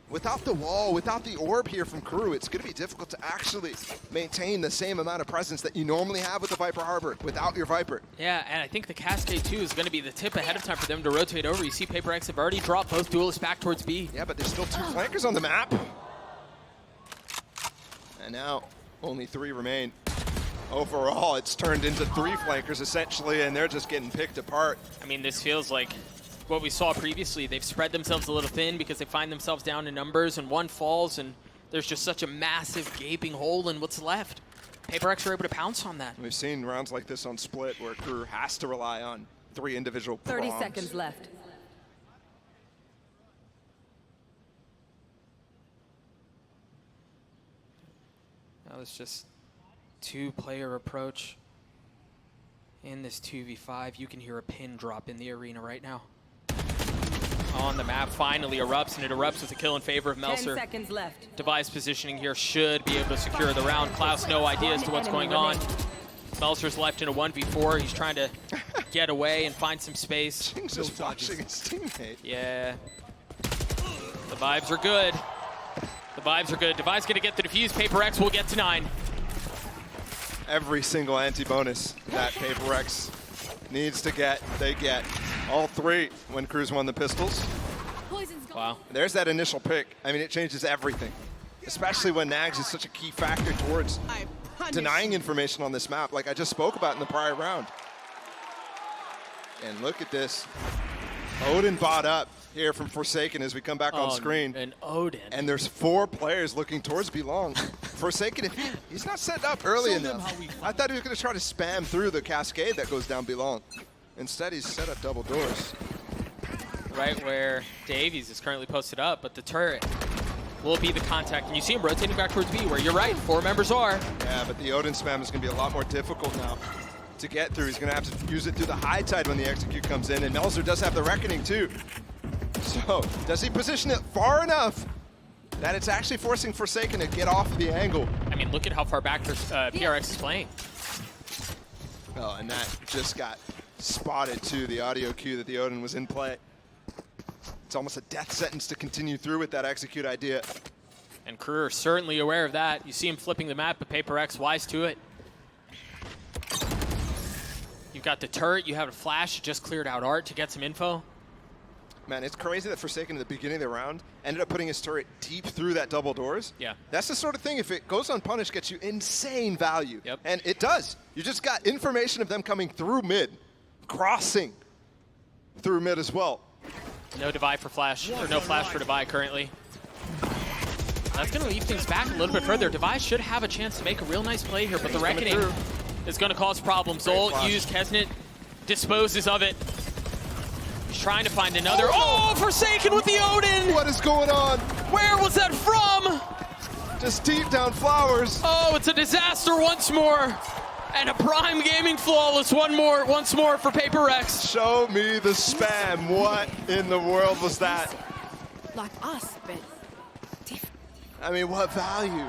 without the wall, without the orb here from KRU, it's going to be difficult to actually maintain the same amount of presence that you normally have with the Viper Harbor without your Viper. Yeah, and I think the Cascade 2 is going to be the tip ahead of time for them to rotate over. You see PaperX have already dropped both duelists back towards B. Yeah, but there's still 2 flankers on the map. And now only 3 remain. Overall, it's turned into 3 flankers essentially, and they're just getting picked apart. I mean, this feels like what we saw previously. They've spread themselves a little thin because they find themselves down in numbers, and one falls, and there's just such a massive gaping hole in what's left. PaperX are able to pounce on that. We've seen rounds like this on Split where KRU has to rely on 3 individual 30 bombs. seconds left. That was just 2-player approach in this 2v5. You can hear a pin drop in the arena right now. On the map, finally erupts, and it erupts with a kill in favor of Melser. 10 seconds left. Device positioning here should be able to secure the round. Klaus, no idea as to what's going on. Melser's left in a 1v4. He's trying to get away and find some space. Jing's just watching his teammate. Yeah. The vibes are good. The vibes are good. Device gonna get the defuse. PaperX will get to 9. Every single anti-bonus that PaperX needs to get, they get. All 3 when KRU's won the pistols. Wow. There's that initial pick. I mean, it changes everything, especially when Nags is such a key factor towards denying information on this map, like I just spoke about in the prior round. And look at this. Odin bought up here from Forsaken as we come back on screen. And Odin. And there's 4 players looking towards Belong. Forsaken, he's not set up early enough. I thought he was going to try to spam through the cascade that goes down Belong. Instead, he's set up double doors. Right where Davies is currently posted up, but the turret will be the contact. And you see him rotating back towards B, where you're right, 4 members are. Yeah, but the Odin spam is going to be a lot more difficult now to get through. He's going to have to use it through the high tide when the execute comes in, and Melser does have the Reckoning too. So, does he position it far enough that it's actually forcing Forsaken to get off the angle? I mean, look at how far back PRX is playing. Oh, and that just got spotted too, the audio cue that the Odin was in play. It's almost a death sentence to continue through with that execute idea. And KRU are certainly aware of that. You see him flipping the map, but PaperX wise to it. You've got the turret, you have a flash, just cleared out Art to get some info. Man, it's crazy that Forsaken at the beginning of the round ended up putting his turret deep through that double doors. Yeah. That's the sort of thing, if it goes unpunished, gets you insane value. Yep. And it does. You just got information of them coming through mid, crossing through mid as well. No Divide for Flash, or no Flash for Divide currently. That's going to leave things back a little bit further. Divide should have a chance to make a real nice play here, but the Reckoning is going to cause problems. Zol used, Kesnet disposes of it. He's trying to find another. Oh, Forsaken with the Odin! What is going on? Where was that from? Just deep down flowers. Oh, it's a disaster once more. And a Prime Gaming flawless once more for PaperX. Show me the spam. What in the world was that? Like us, but different. I mean, what value?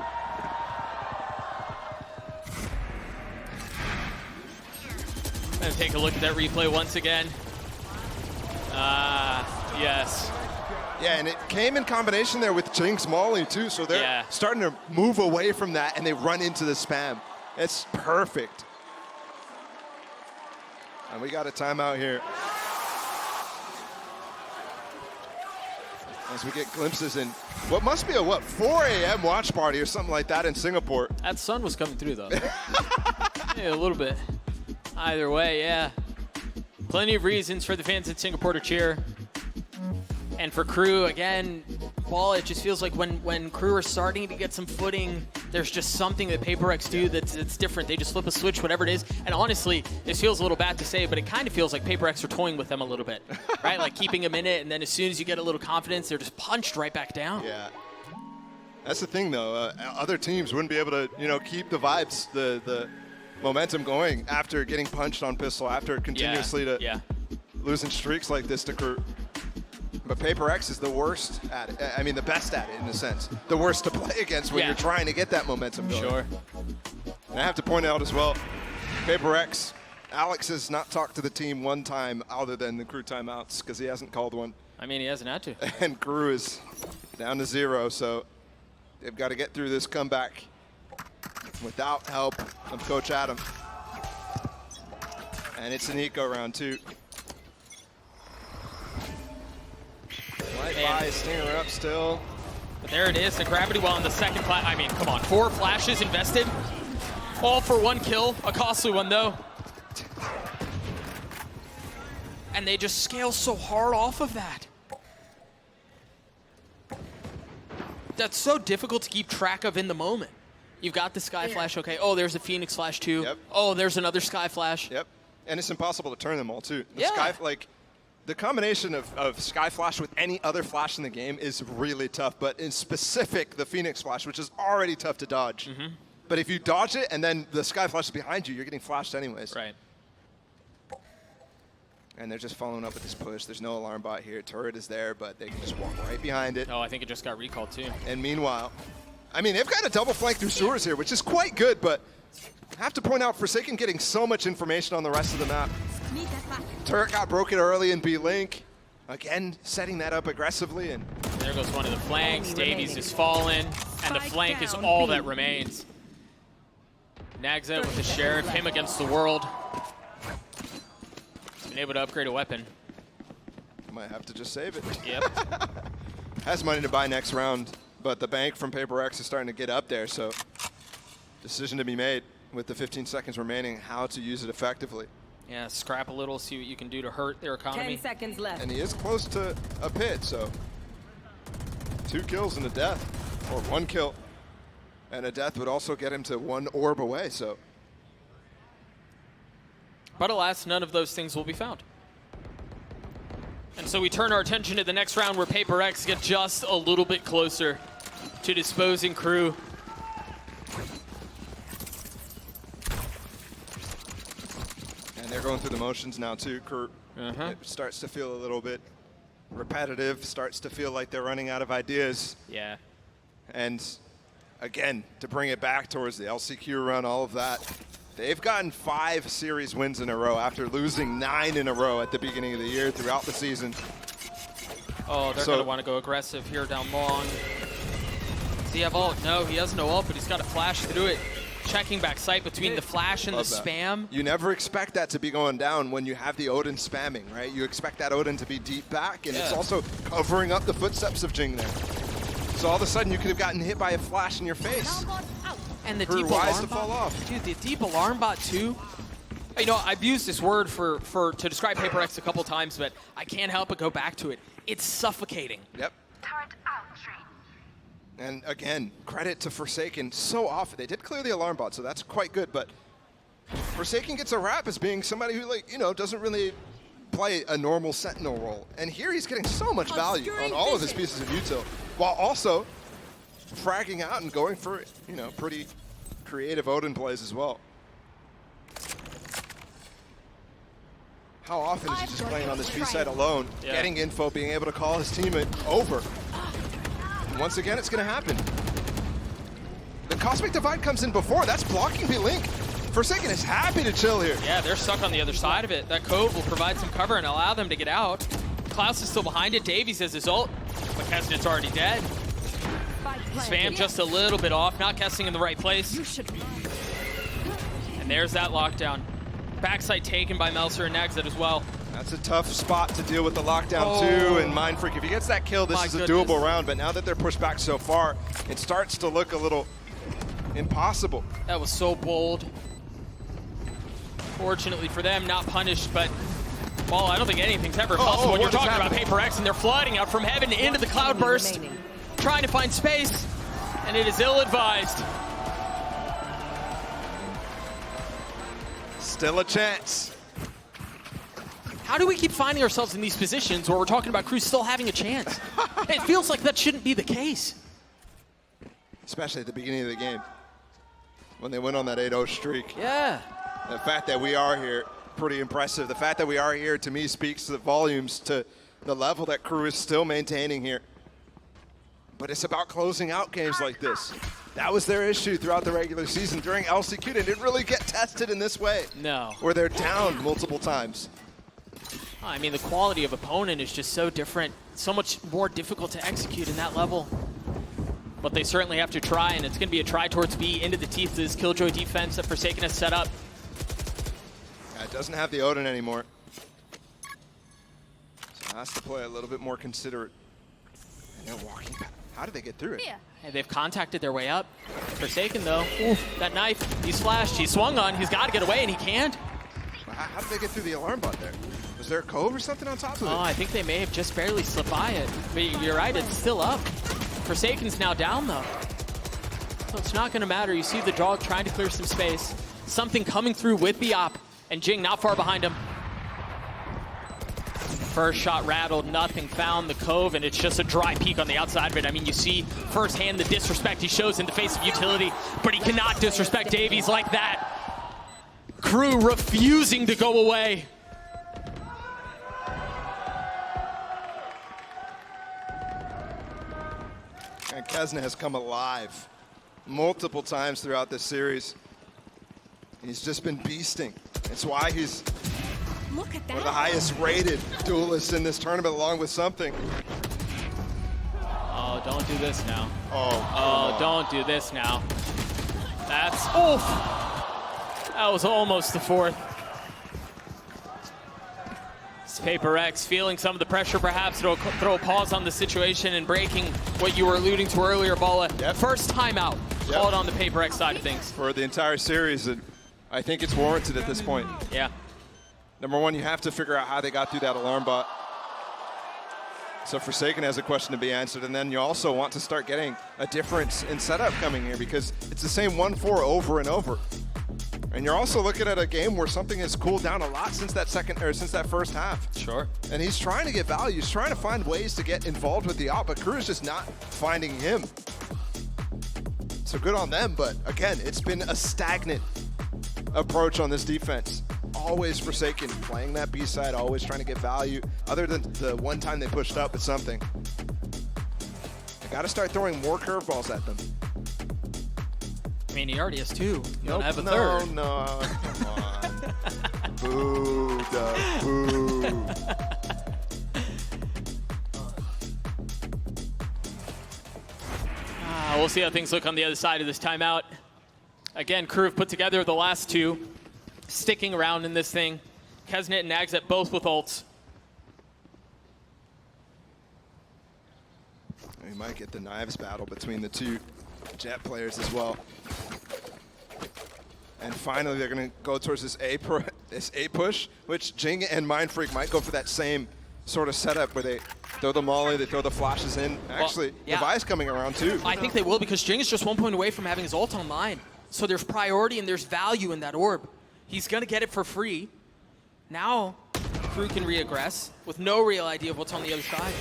And take a look at that replay once again. Yes. Yeah, and it came in combination there with Jinx Molly too, so they're starting to move away from that and they run into the spam. It's perfect. And we got a timeout here. As we get glimpses in what must be a 4 a.m. watch party or something like that in Singapore. That sun was coming through though. Yeah, a little bit. Either way, yeah. Plenty of reasons for the fans in Singapore to cheer. And for KRU, again, Paul, it just feels like when KRU are starting to get some footing, there's just something that PaperX do that's different. They just flip a switch, whatever it is. And honestly, this feels a little bad to say, but it kind of feels like PaperX are toying with them a little bit, right? Like keeping them in it, and then as soon as you get a little confidence, they're just punched right back down. Yeah. That's the thing, though. Other teams wouldn't be able to, keep the vibes, the momentum going after getting punched on pistol, after continuously losing streaks like this to KRU. But PaperX is the worst at it. I mean, the best at it in a sense. The worst to play against when you're trying to get that momentum going. Sure. And I have to point out as well, PaperX, Alex has not talked to the team one time other than the KRU timeouts because he hasn't called one. I mean, he hasn't had to. And KRU is down to 0, so they've got to get through this comeback without help of Coach Adam. And it's an eco round too. Light Stinger up still. But there it is, the gravity well in the second flash. I mean, come on, 4 flashes invested. All for 1 kill, a costly one though. And they just scale so hard off of that. That's so difficult to keep track of in the moment. You've got the Sky Flash, okay. Oh, there's a Phoenix Flash too. Yep. Oh, there's another Sky Flash. Yep. And it's impossible to turn them all too. Yeah. The combination of Sky Flash with any other flash in the game is really tough, but in specific, the Phoenix Flash, which is already tough to dodge. Mm-hmm. But if you dodge it and then the Sky Flash is behind you, you're getting flashed anyways. Right. And they're just following up with this push. There's no alarm bot here. Turret is there, but they can just walk right behind it. Oh, I think it just got recalled too. And meanwhile, I mean, they've got a double flank through sewers here, which is quite good, but I have to point out Forsaken getting so much information on the rest of the map. Turret got broken early in B-Link. Again, setting that up aggressively. And there goes one of the flanks. Davies is fallen, and the flank is all that remains. Nagza with the Sheriff, him against the world. Been able to upgrade a weapon. Might have to just save it. Yep. Has money to buy next round, but the bank from PaperX is starting to get up there, so decision to be made with the 15 seconds remaining, how to use it effectively. Yeah, scrap a little, see what you can do to hurt their economy. 10 seconds left. And he is close to a pit, so 2 kills and a death, or 1 kill. And a death would also get him to 1 orb away, so. But alas, none of those things will be found. And so we turn our attention to the next round where PaperX get just a little bit closer to disposing KRU. And they're going through the motions now too, KRU. It starts to feel a little bit repetitive, starts to feel like they're running out of ideas. Yeah. And again, to bring it back towards the LCQ run, all of that, they've gotten 5 series wins in a row after losing 9 in a row at the beginning of the year throughout the season. Oh, they're going to want to go aggressive here down long. Does he have ult? No, he has no ult, but he's got to flash through it. Checking back sight between the flash and the spam. You never expect that to be going down when you have the Odin spamming, right? You expect that Odin to be deep back, and it's also covering up the footsteps of Jing there. So all of a sudden, you could have gotten hit by a flash in your face. And the KRU deep wise alarm to fall bot, off. dude, the deep alarm bot too. You know, I've used this word to describe Paper X a couple times, but I can't help but go back to it. It's suffocating. Yep. And again, credit to Forsaken so often. They did clear the alarm bot, so that's quite good, but Forsaken gets a rap as being somebody who, like, you know, doesn't really play a normal Sentinel role. And here he's getting so much value on all of his pieces of util, while also fragging out and going for, you know, pretty creative Odin plays as well. How often is he just playing on this B side alone, getting info, being able to call his teammate over? And once again, it's going to happen. The Cosmic Divide comes in before. That's blocking B-Link. Forsaken is happy to chill here. Yeah, they're stuck on the other side of it. That Cove will provide some cover and allow them to get out. Klaus is still behind it. Davies has his ult, but Kesnet's already dead. Spam just a little bit off, not guessing in the right place. And there's that lockdown. Backside taken by Melser and Nexit as well. That's a tough spot to deal with the lockdown too, and Mind Freak, if he gets that kill, this is a doable round, but now that they're pushed back so far, it starts to look a little impossible. That was so bold. Fortunately for them, not punished, but, well, I don't think anything's ever impossible when you're talking about Paper X, and they're flooding out from heaven into the Cloudburst, trying to find space, and it is ill-advised. Still a chance. How do we keep finding ourselves in these positions where we're talking about crews still having a chance? It feels like that shouldn't be the case. Especially at the beginning of the game, when they went on that 8-0 streak. Yeah. The fact that we are here, pretty impressive. The fact that we are here, to me, speaks to the volumes to the level that KRU is still maintaining here. But it's about closing out games like this. That was their issue throughout the regular season. During LCQ, they didn't really get tested in this way. No. Where they're down multiple times. I mean, the quality of opponent is just so different, so much more difficult to execute in that level. But they certainly have to try, and it's going to be a try towards B into the teeth of this Killjoy defense that Forsaken has set up. Yeah, it doesn't have the Odin anymore. So it has to play a little bit more considerate. And they're walking back. How did they get through it? And they've contacted their way up. Forsaken, though, that knife, he's flashed, he's swung on, he's got to get away, and he can't. How did they get through the alarm bot there? Was there a cove or something on top of it? Oh, I think they may have just barely slipped by it. But you're right, it's still up. Forsaken's now down, though. So it's not going to matter. You see the dog trying to clear some space. Something coming through with the op, and Jing not far behind him. First shot rattled, nothing found the cove, and it's just a dry peek on the outside of it. I mean, you see firsthand the disrespect he shows in the face of utility, but he cannot disrespect Davies like that. KRU refusing to go away. And Kesnet has come alive multiple times throughout this series. He's just been beasting. That's why he's Look at that. one of the highest rated duelists in this tournament, along with something. Oh, don't do this now. Oh, don't do this now. That's, oof. That was almost the fourth. It's Paper X feeling some of the pressure, perhaps it'll throw a pause on the situation and breaking what you were alluding to earlier, Bola. First timeout called on the Paper X side of things. For the entire series, and I think it's warranted at this point. Yeah. Number one, you have to figure out how they got through that alarm bot. So Forsaken has a question to be answered, and then you also want to start getting a difference in setup coming here, because it's the same 1-4 over and over. And you're also looking at a game where something has cooled down a lot since that first half. Sure. And he's trying to get value. He's trying to find ways to get involved with the op, but KRU is just not finding him. So good on them, but again, it's been a stagnant approach on this defense always Forsaken playing that B side, always trying to get value, other than the one time they pushed up with something. They got to start throwing more curveballs at them. I mean, he already has 2. You don't have a third. No, come on. Boo, Doug, boo. We'll see how things look on the other side of this timeout. Again, KRU have put together the last 2, sticking around in this thing. Kesnet and Nagzet both with ults. We might get the knives battle between the 2 Jet players as well. And finally, they're going to go towards this A push, which Jing and Mindfreak might go for that same sort of setup where they throw the molly, they throw the flashes in. Actually, Levi's coming around too. I think they will, because Jing is just 1 point away from having his ult online. So there's priority and there's value in that orb. He's going to get it for free. Now, KRU can re-aggress with no real idea of what's on the other side.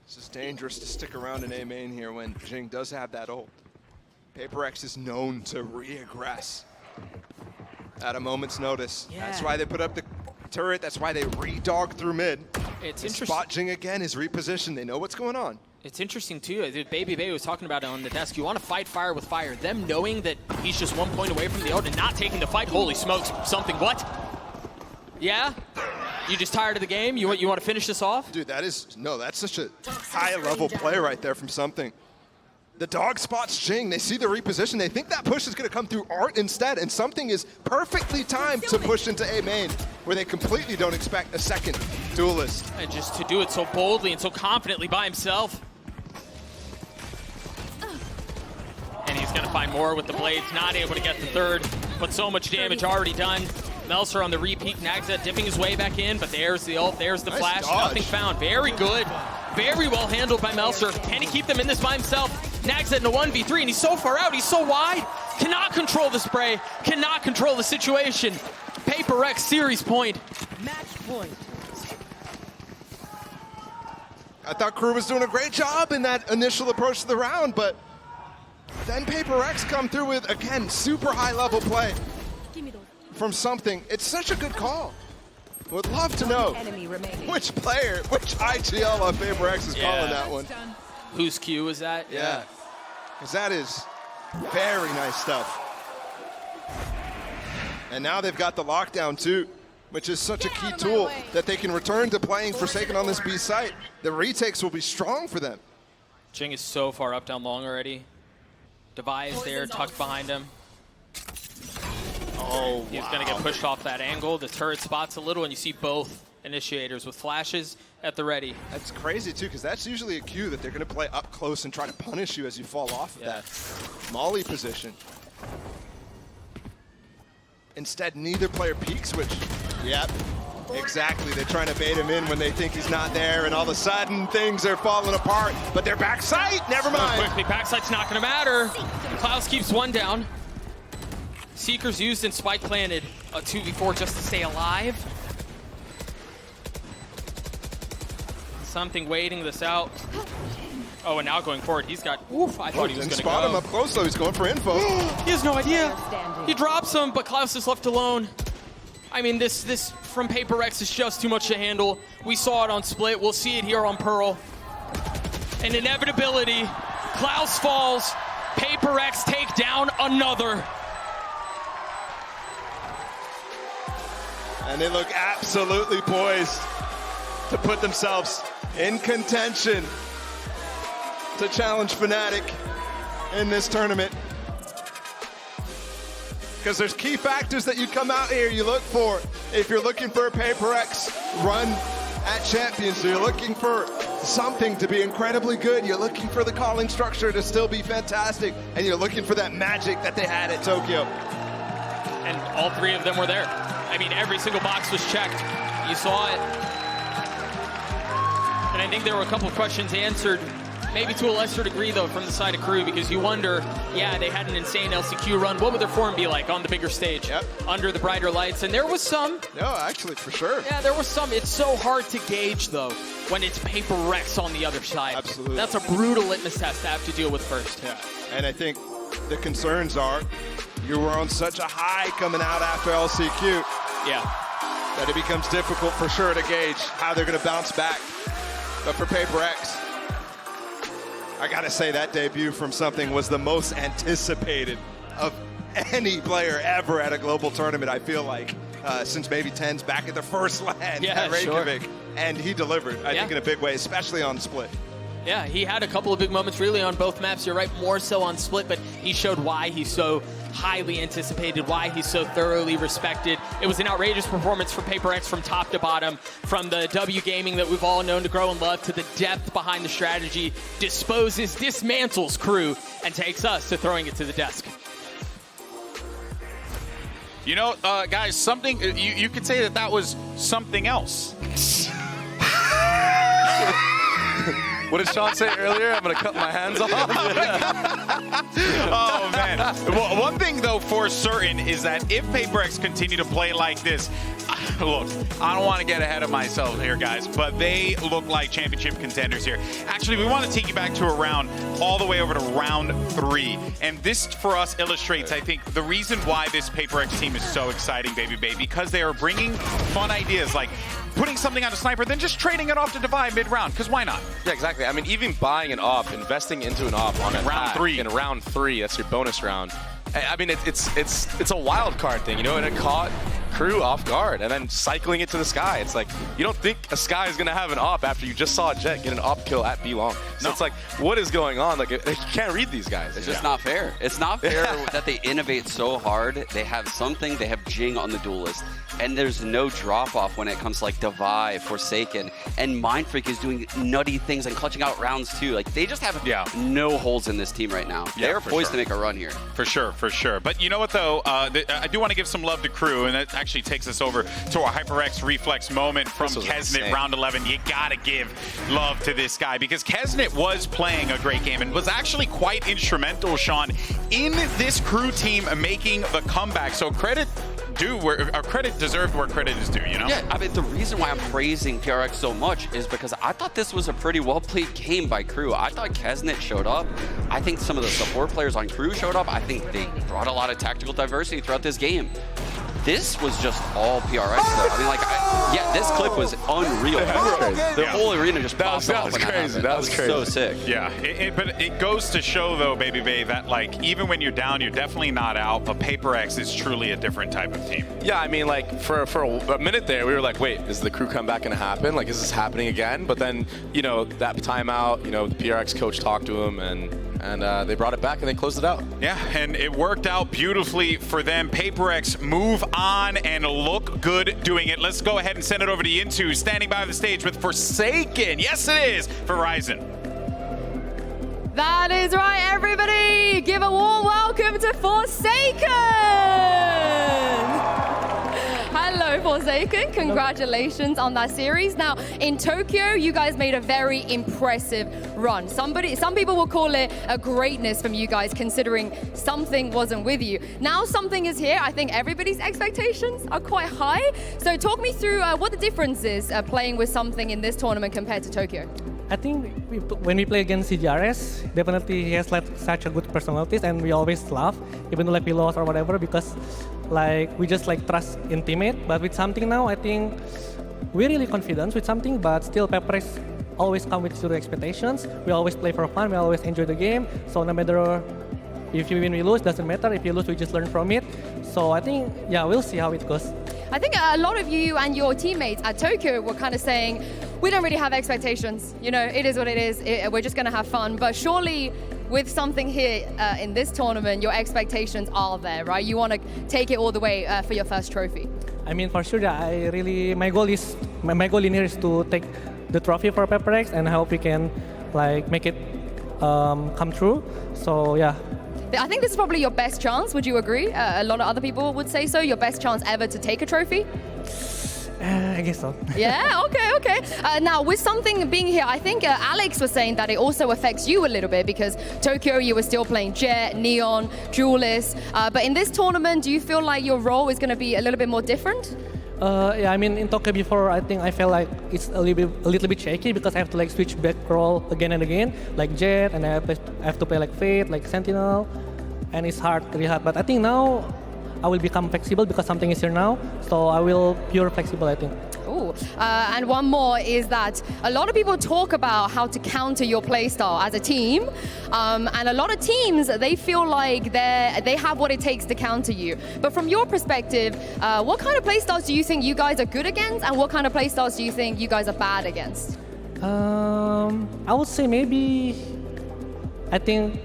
This is dangerous to stick around in A main here when Jing does have that ult. PaperX is known to re-aggress at a moment's notice. Yeah. That's why they put up the turret. That's why they re-dog through mid. It's they interesting. spot Jing again, his reposition. They know what's going on. It's interesting too. Baby Bay was talking about it on the desk. You want to fight fire with fire. Them knowing that he's just 1 point away from the ult and not taking the fight. Holy smokes! Something. What? Yeah? You just tired of the game? You want to finish this off? Dude, that's such a high-level play right there from something. The dog spots Jing. They see the reposition. They think that push is going to come through Art instead, and something is perfectly timed to push into A main, where they completely don't expect a second duelist. And just to do it so boldly and so confidently by himself. And he's going to find more with the blades. Not able to get the third, but so much damage already done. Melser on the repeat. Nagzet dipping his way back in, but there's the ult, there's the flash. Dodge. Nothing found. Very good. Very well handled by Melser. Can he keep them in this by himself? Nagzet in a 1v3, and he's so far out, he's so wide. Cannot control the spray, cannot control the situation. PaperX series point. Match point. I thought KRU was doing a great job in that initial approach to the round, but then PaperX come through with, again, super high-level play from something. It's such a good call. Would love to know which player, which IGL on PaperX is calling that one. Whose cue is that? Yeah, because that is very nice stuff. And now they've got the lockdown too, which is such a key tool that they can return to playing Forsaken on this B site. The retakes will be strong for them. Jing is so far up down long already. Devi is there, tucked behind him. Oh, he's going to get pushed off that angle. The turret spots a little, and you see both initiators with flashes at the ready. That's crazy too, because that's usually a cue that they're going to play up close and try to punish you as you fall off of that molly position. Instead, neither player peeks, which, yep, exactly. They're trying to bait him in when they think he's not there, and all of a sudden things are falling apart. But they're backside. Never mind. Quickly, backside's not going to matter. Klaus keeps one down. Seekers used and Spike planted a 2v4 just to stay alive. Something waiting this out. Oh, and now going forward, he's got, oof, I thought he was going to go. Spot him up close, though. He's going for info. He has no idea. He drops him, but Klaus is left alone. I mean, this from PaperX is just too much to handle. We saw it on Split. We'll see it here on Pearl. An inevitability. Klaus falls. PaperX take down another. And they look absolutely poised to put themselves in contention to challenge Fnatic in this tournament. Because there's key factors that you come out here, you look for. If you're looking for a PaperX run at Champions, so you're looking for something to be incredibly good, you're looking for the calling structure to still be fantastic, and you're looking for that magic that they had at Tokyo. And all three of them were there. I mean, every single box was checked. You saw it. And I think there were a couple of questions answered, maybe to a lesser degree, though, from the side of KRU, because you wonder, yeah, they had an insane LCQ run. What would their form be like on the bigger stage, under the brighter lights? And there was some. No, actually, for sure. Yeah, there was some. It's so hard to gauge, though, when it's PaperX on the other side. Absolutely. That's a brutal litmus test to have to deal with first. Yeah, and I think the concerns are you were on such a high coming out after LCQ. Yeah. That it becomes difficult for sure to gauge how they're going to bounce back. But for Paper X, I got to say that debut from Something was the most anticipated of any player ever at a global tournament, I feel like, since maybe 10's back at the first LAN at Reykjavik. Sure. And he delivered, I think, in a big way, especially on Split. Yeah, he had a couple of big moments really on both maps. You're right, more so on Split, but he showed why he's so highly anticipated, why he's so thoroughly respected. It was an outrageous performance for Paper X from top to bottom, from the W gaming that we've all known to grow and love to the depth behind the strategy, dismantles KRU, and takes us to throwing it to the desk. You know, guys, something, you could say that was something else. What did Sean say earlier? I'm going to cut my hands off. Oh, man. Well, one thing, though, for certain is that if Paper X continue to play like this, look, I don't want to get ahead of myself here, guys, but they look like championship contenders here. Actually, we want to take you back to a round all the way over to round 3. And this, for us, illustrates, I think, the reason why this Paper X team is so exciting, baby, because they are bringing fun ideas like putting something on a sniper, then just trading it off to Divide mid-round, because why not? Yeah, exactly. I mean, even buying an AWP, investing into an AWP on round 3. In round 3, that's your bonus round. I mean, it's a wild card thing, you know, and it caught KRU off guard, and then cycling it to the sky. It's like, you don't think a Sky is going to have an AWP after you just saw a Jet get an AWP kill at B long. So it's like, what is going on? Like, you can't read these guys. It's just not fair. It's not fair that they innovate so hard. They have Something, they have Jing on the duelist, and there's no drop-off when it comes to like Divide, Forsaken, and Mindfreak is doing nutty things and clutching out rounds too. Like, they just have no holes in this team right now. They're poised to make a run here. For sure. But you know what, though? I do want to give some love to KRU, and that actually takes us over to our HyperX reflex moment from Kesnet, round 11. You got to give love to this guy, because Kesnet was playing a great game and was actually quite instrumental, Sean, in this KRU team making the comeback. So credit deserved where credit is due, you know? Yeah, I mean, the reason why I'm praising PRX so much is because I thought this was a pretty well-played game by KRU. I thought Kesnet showed up. I think some of the support players on KRU showed up. I think they brought a lot of tactical diversity throughout this game. This was just all PRX, though. I mean, like, yeah, this clip was unreal. The whole arena just popped off. That was crazy. So sick. Yeah, but it goes to show, though, baby, that, like, even when you're down, you're definitely not out, but Paper X is truly a different type of team. Yeah, I mean, like, for a minute there, we were like, wait, is the KRU comeback going to happen? Like, is this happening again? But then, you know, that timeout, you know, the PRX coach talked to him, and they brought it back and they closed it out. Yeah, and it worked out beautifully for them. Paper X move on and look good doing it. Let's go ahead and send it over to Yintu, standing by the stage with Forsaken. Yes, it is, Verizon. That is right, everybody. Give a warm welcome to Forsaken. Hello, Forsaken. Congratulations on that series. Now, in Tokyo, you guys made a very impressive run. Some people will call it a greatness from you guys, considering Something wasn't with you. Now Something is here. I think everybody's expectations are quite high. So talk me through what the difference is playing with Something in this tournament compared to Tokyo. I think when we play against CGRS, definitely he has like such a good personalities, and we always laugh, even though like we lost or whatever, because like we just like trust in teammate. But with Something now, I think we're really confident with Something, but still Peppers always come with zero expectations. We always play for fun, we always enjoy the game. So no matter if you win, we lose, doesn't matter. If you lose, we just learn from it. So I think, yeah, we'll see how it goes. I think a lot of you and your teammates at Tokyo were kind of saying, we don't really have expectations. You know, it is what it is. We're just going to have fun. But surely with Something here in this tournament, your expectations are there, right? You want to take it all the way for your first trophy. I mean, for sure, my goal in here is to take the trophy for Paper X, and I hope we can like make it come true. So yeah. I think this is probably your best chance. Would you agree? A lot of other people would say so. Your best chance ever to take a trophy? I guess so. Yeah, okay. Now, with Something being here, I think Alex was saying that it also affects you a little bit, because Tokyo, you were still playing Jet, Neon, Duelist. But in this tournament, do you feel like your role is going to be a little bit more different? Yeah, I mean, in Tokyo before, I think I felt like it's a little bit shaky, because I have to like switch back role again and again, like Jet, and I have to play like Fate, like Sentinel. and it's hard, really hard. But I think now I will become flexible because something is here now. So I will pure flexible, I think. Ooh. And one more is that a lot of people talk about how to counter your playstyle as a team, and a lot of teams, they feel like they have what it takes to counter you. But from your perspective, what kind of playstyles do you think you guys are good against, and what kind of playstyles do you think you guys are bad against? I would say maybe I think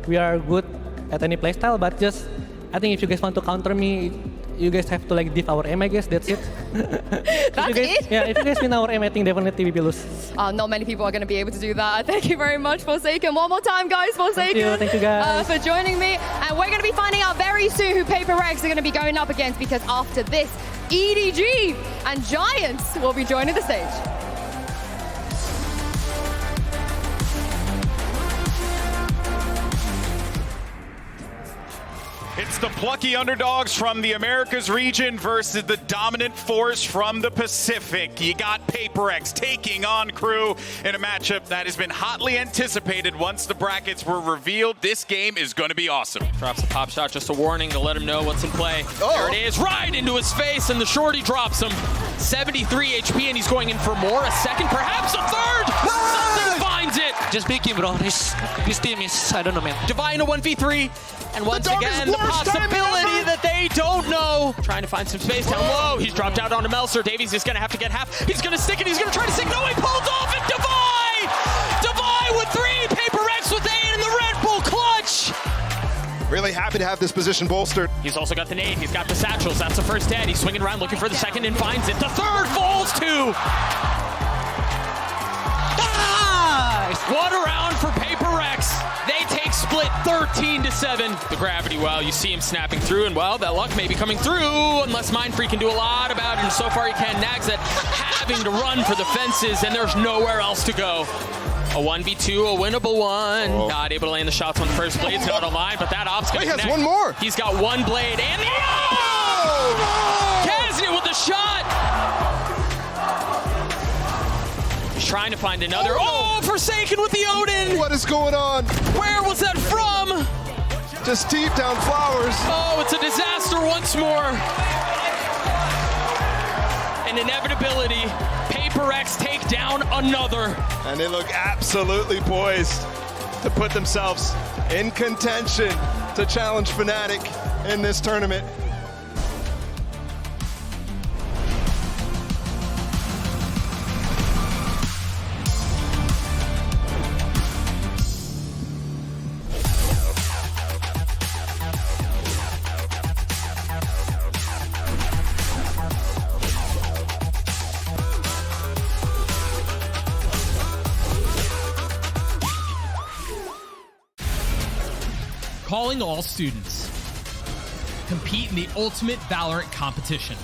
we are good at any playstyle, but just I think if you guys want to counter me, you guys have to like diff our aim, I guess. That's it. That's it? Yeah, if you guys win our aim, I think definitely we will lose. Not many people are going to be able to do that. Thank you very much, Forsaken. One more time, guys, Forsaken. Thank you guys. For joining me. And we're going to be finding out very soon who Paper Rex are going to be going up against, because after this, EDG and Giants will be joining the stage. It's the plucky underdogs from the Americas region versus the dominant force from the Pacific. You got Paper X taking on KRU in a matchup that has been hotly anticipated once the brackets were revealed. This game is going to be awesome. Drops a pop shot, just a warning to let him know what's in play. There it is, right into his face, and the shorty drops him. 73 HP, and he's going in for more. A second, perhaps a third! Something finds it! Just pick him, bro. His team is, I don't know, man. Divine a 1v3, and once again, the possibility that they don't know. Trying to find some space down low. He's dropped out onto Melser. Davies is going to have to get half. He's going to stick it. He's going to try to stick. No, he pulls off it. Divine! Divine with 3. Paper X with 8 in the Red Bull clutch. Really happy to have this position bolstered. He's also got the nade. He's got the satchels. That's the first dead. He's swinging around looking for the second and finds it. The third falls too. One around for Paper Rex. They take split 13-7. The gravity, well, you see him snapping through, and well, that luck may be coming through unless Mindfree can do a lot about it, and so far he can. Nags that having to run for the fences, and there's nowhere else to go. A 1v2, a winnable one. Oh. Not able to land the shots on the first blade. It's not aligned, but that op's gonna He has connect. one more. He's got one blade, and the Kaznia with the shot. He's trying to find another. Oh, Forsaken with the Odin. What is going on? Where was that from? Just deep down flowers. Oh, it's a disaster once more. An inevitability. Paper X take down another. And they look absolutely poised to put themselves in contention to challenge Fnatic in this tournament. Calling all students. Compete in the ultimate VALORANT competition.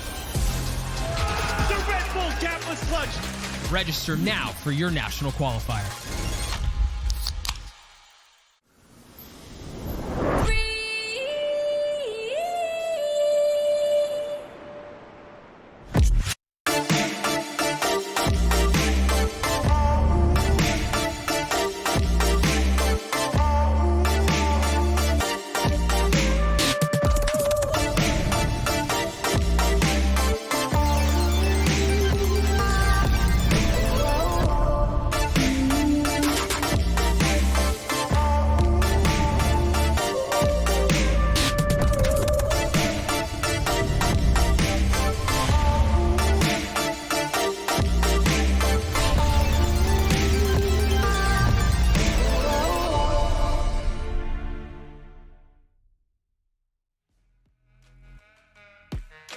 The Red Bull Campus Lunch. Register now for your national qualifier.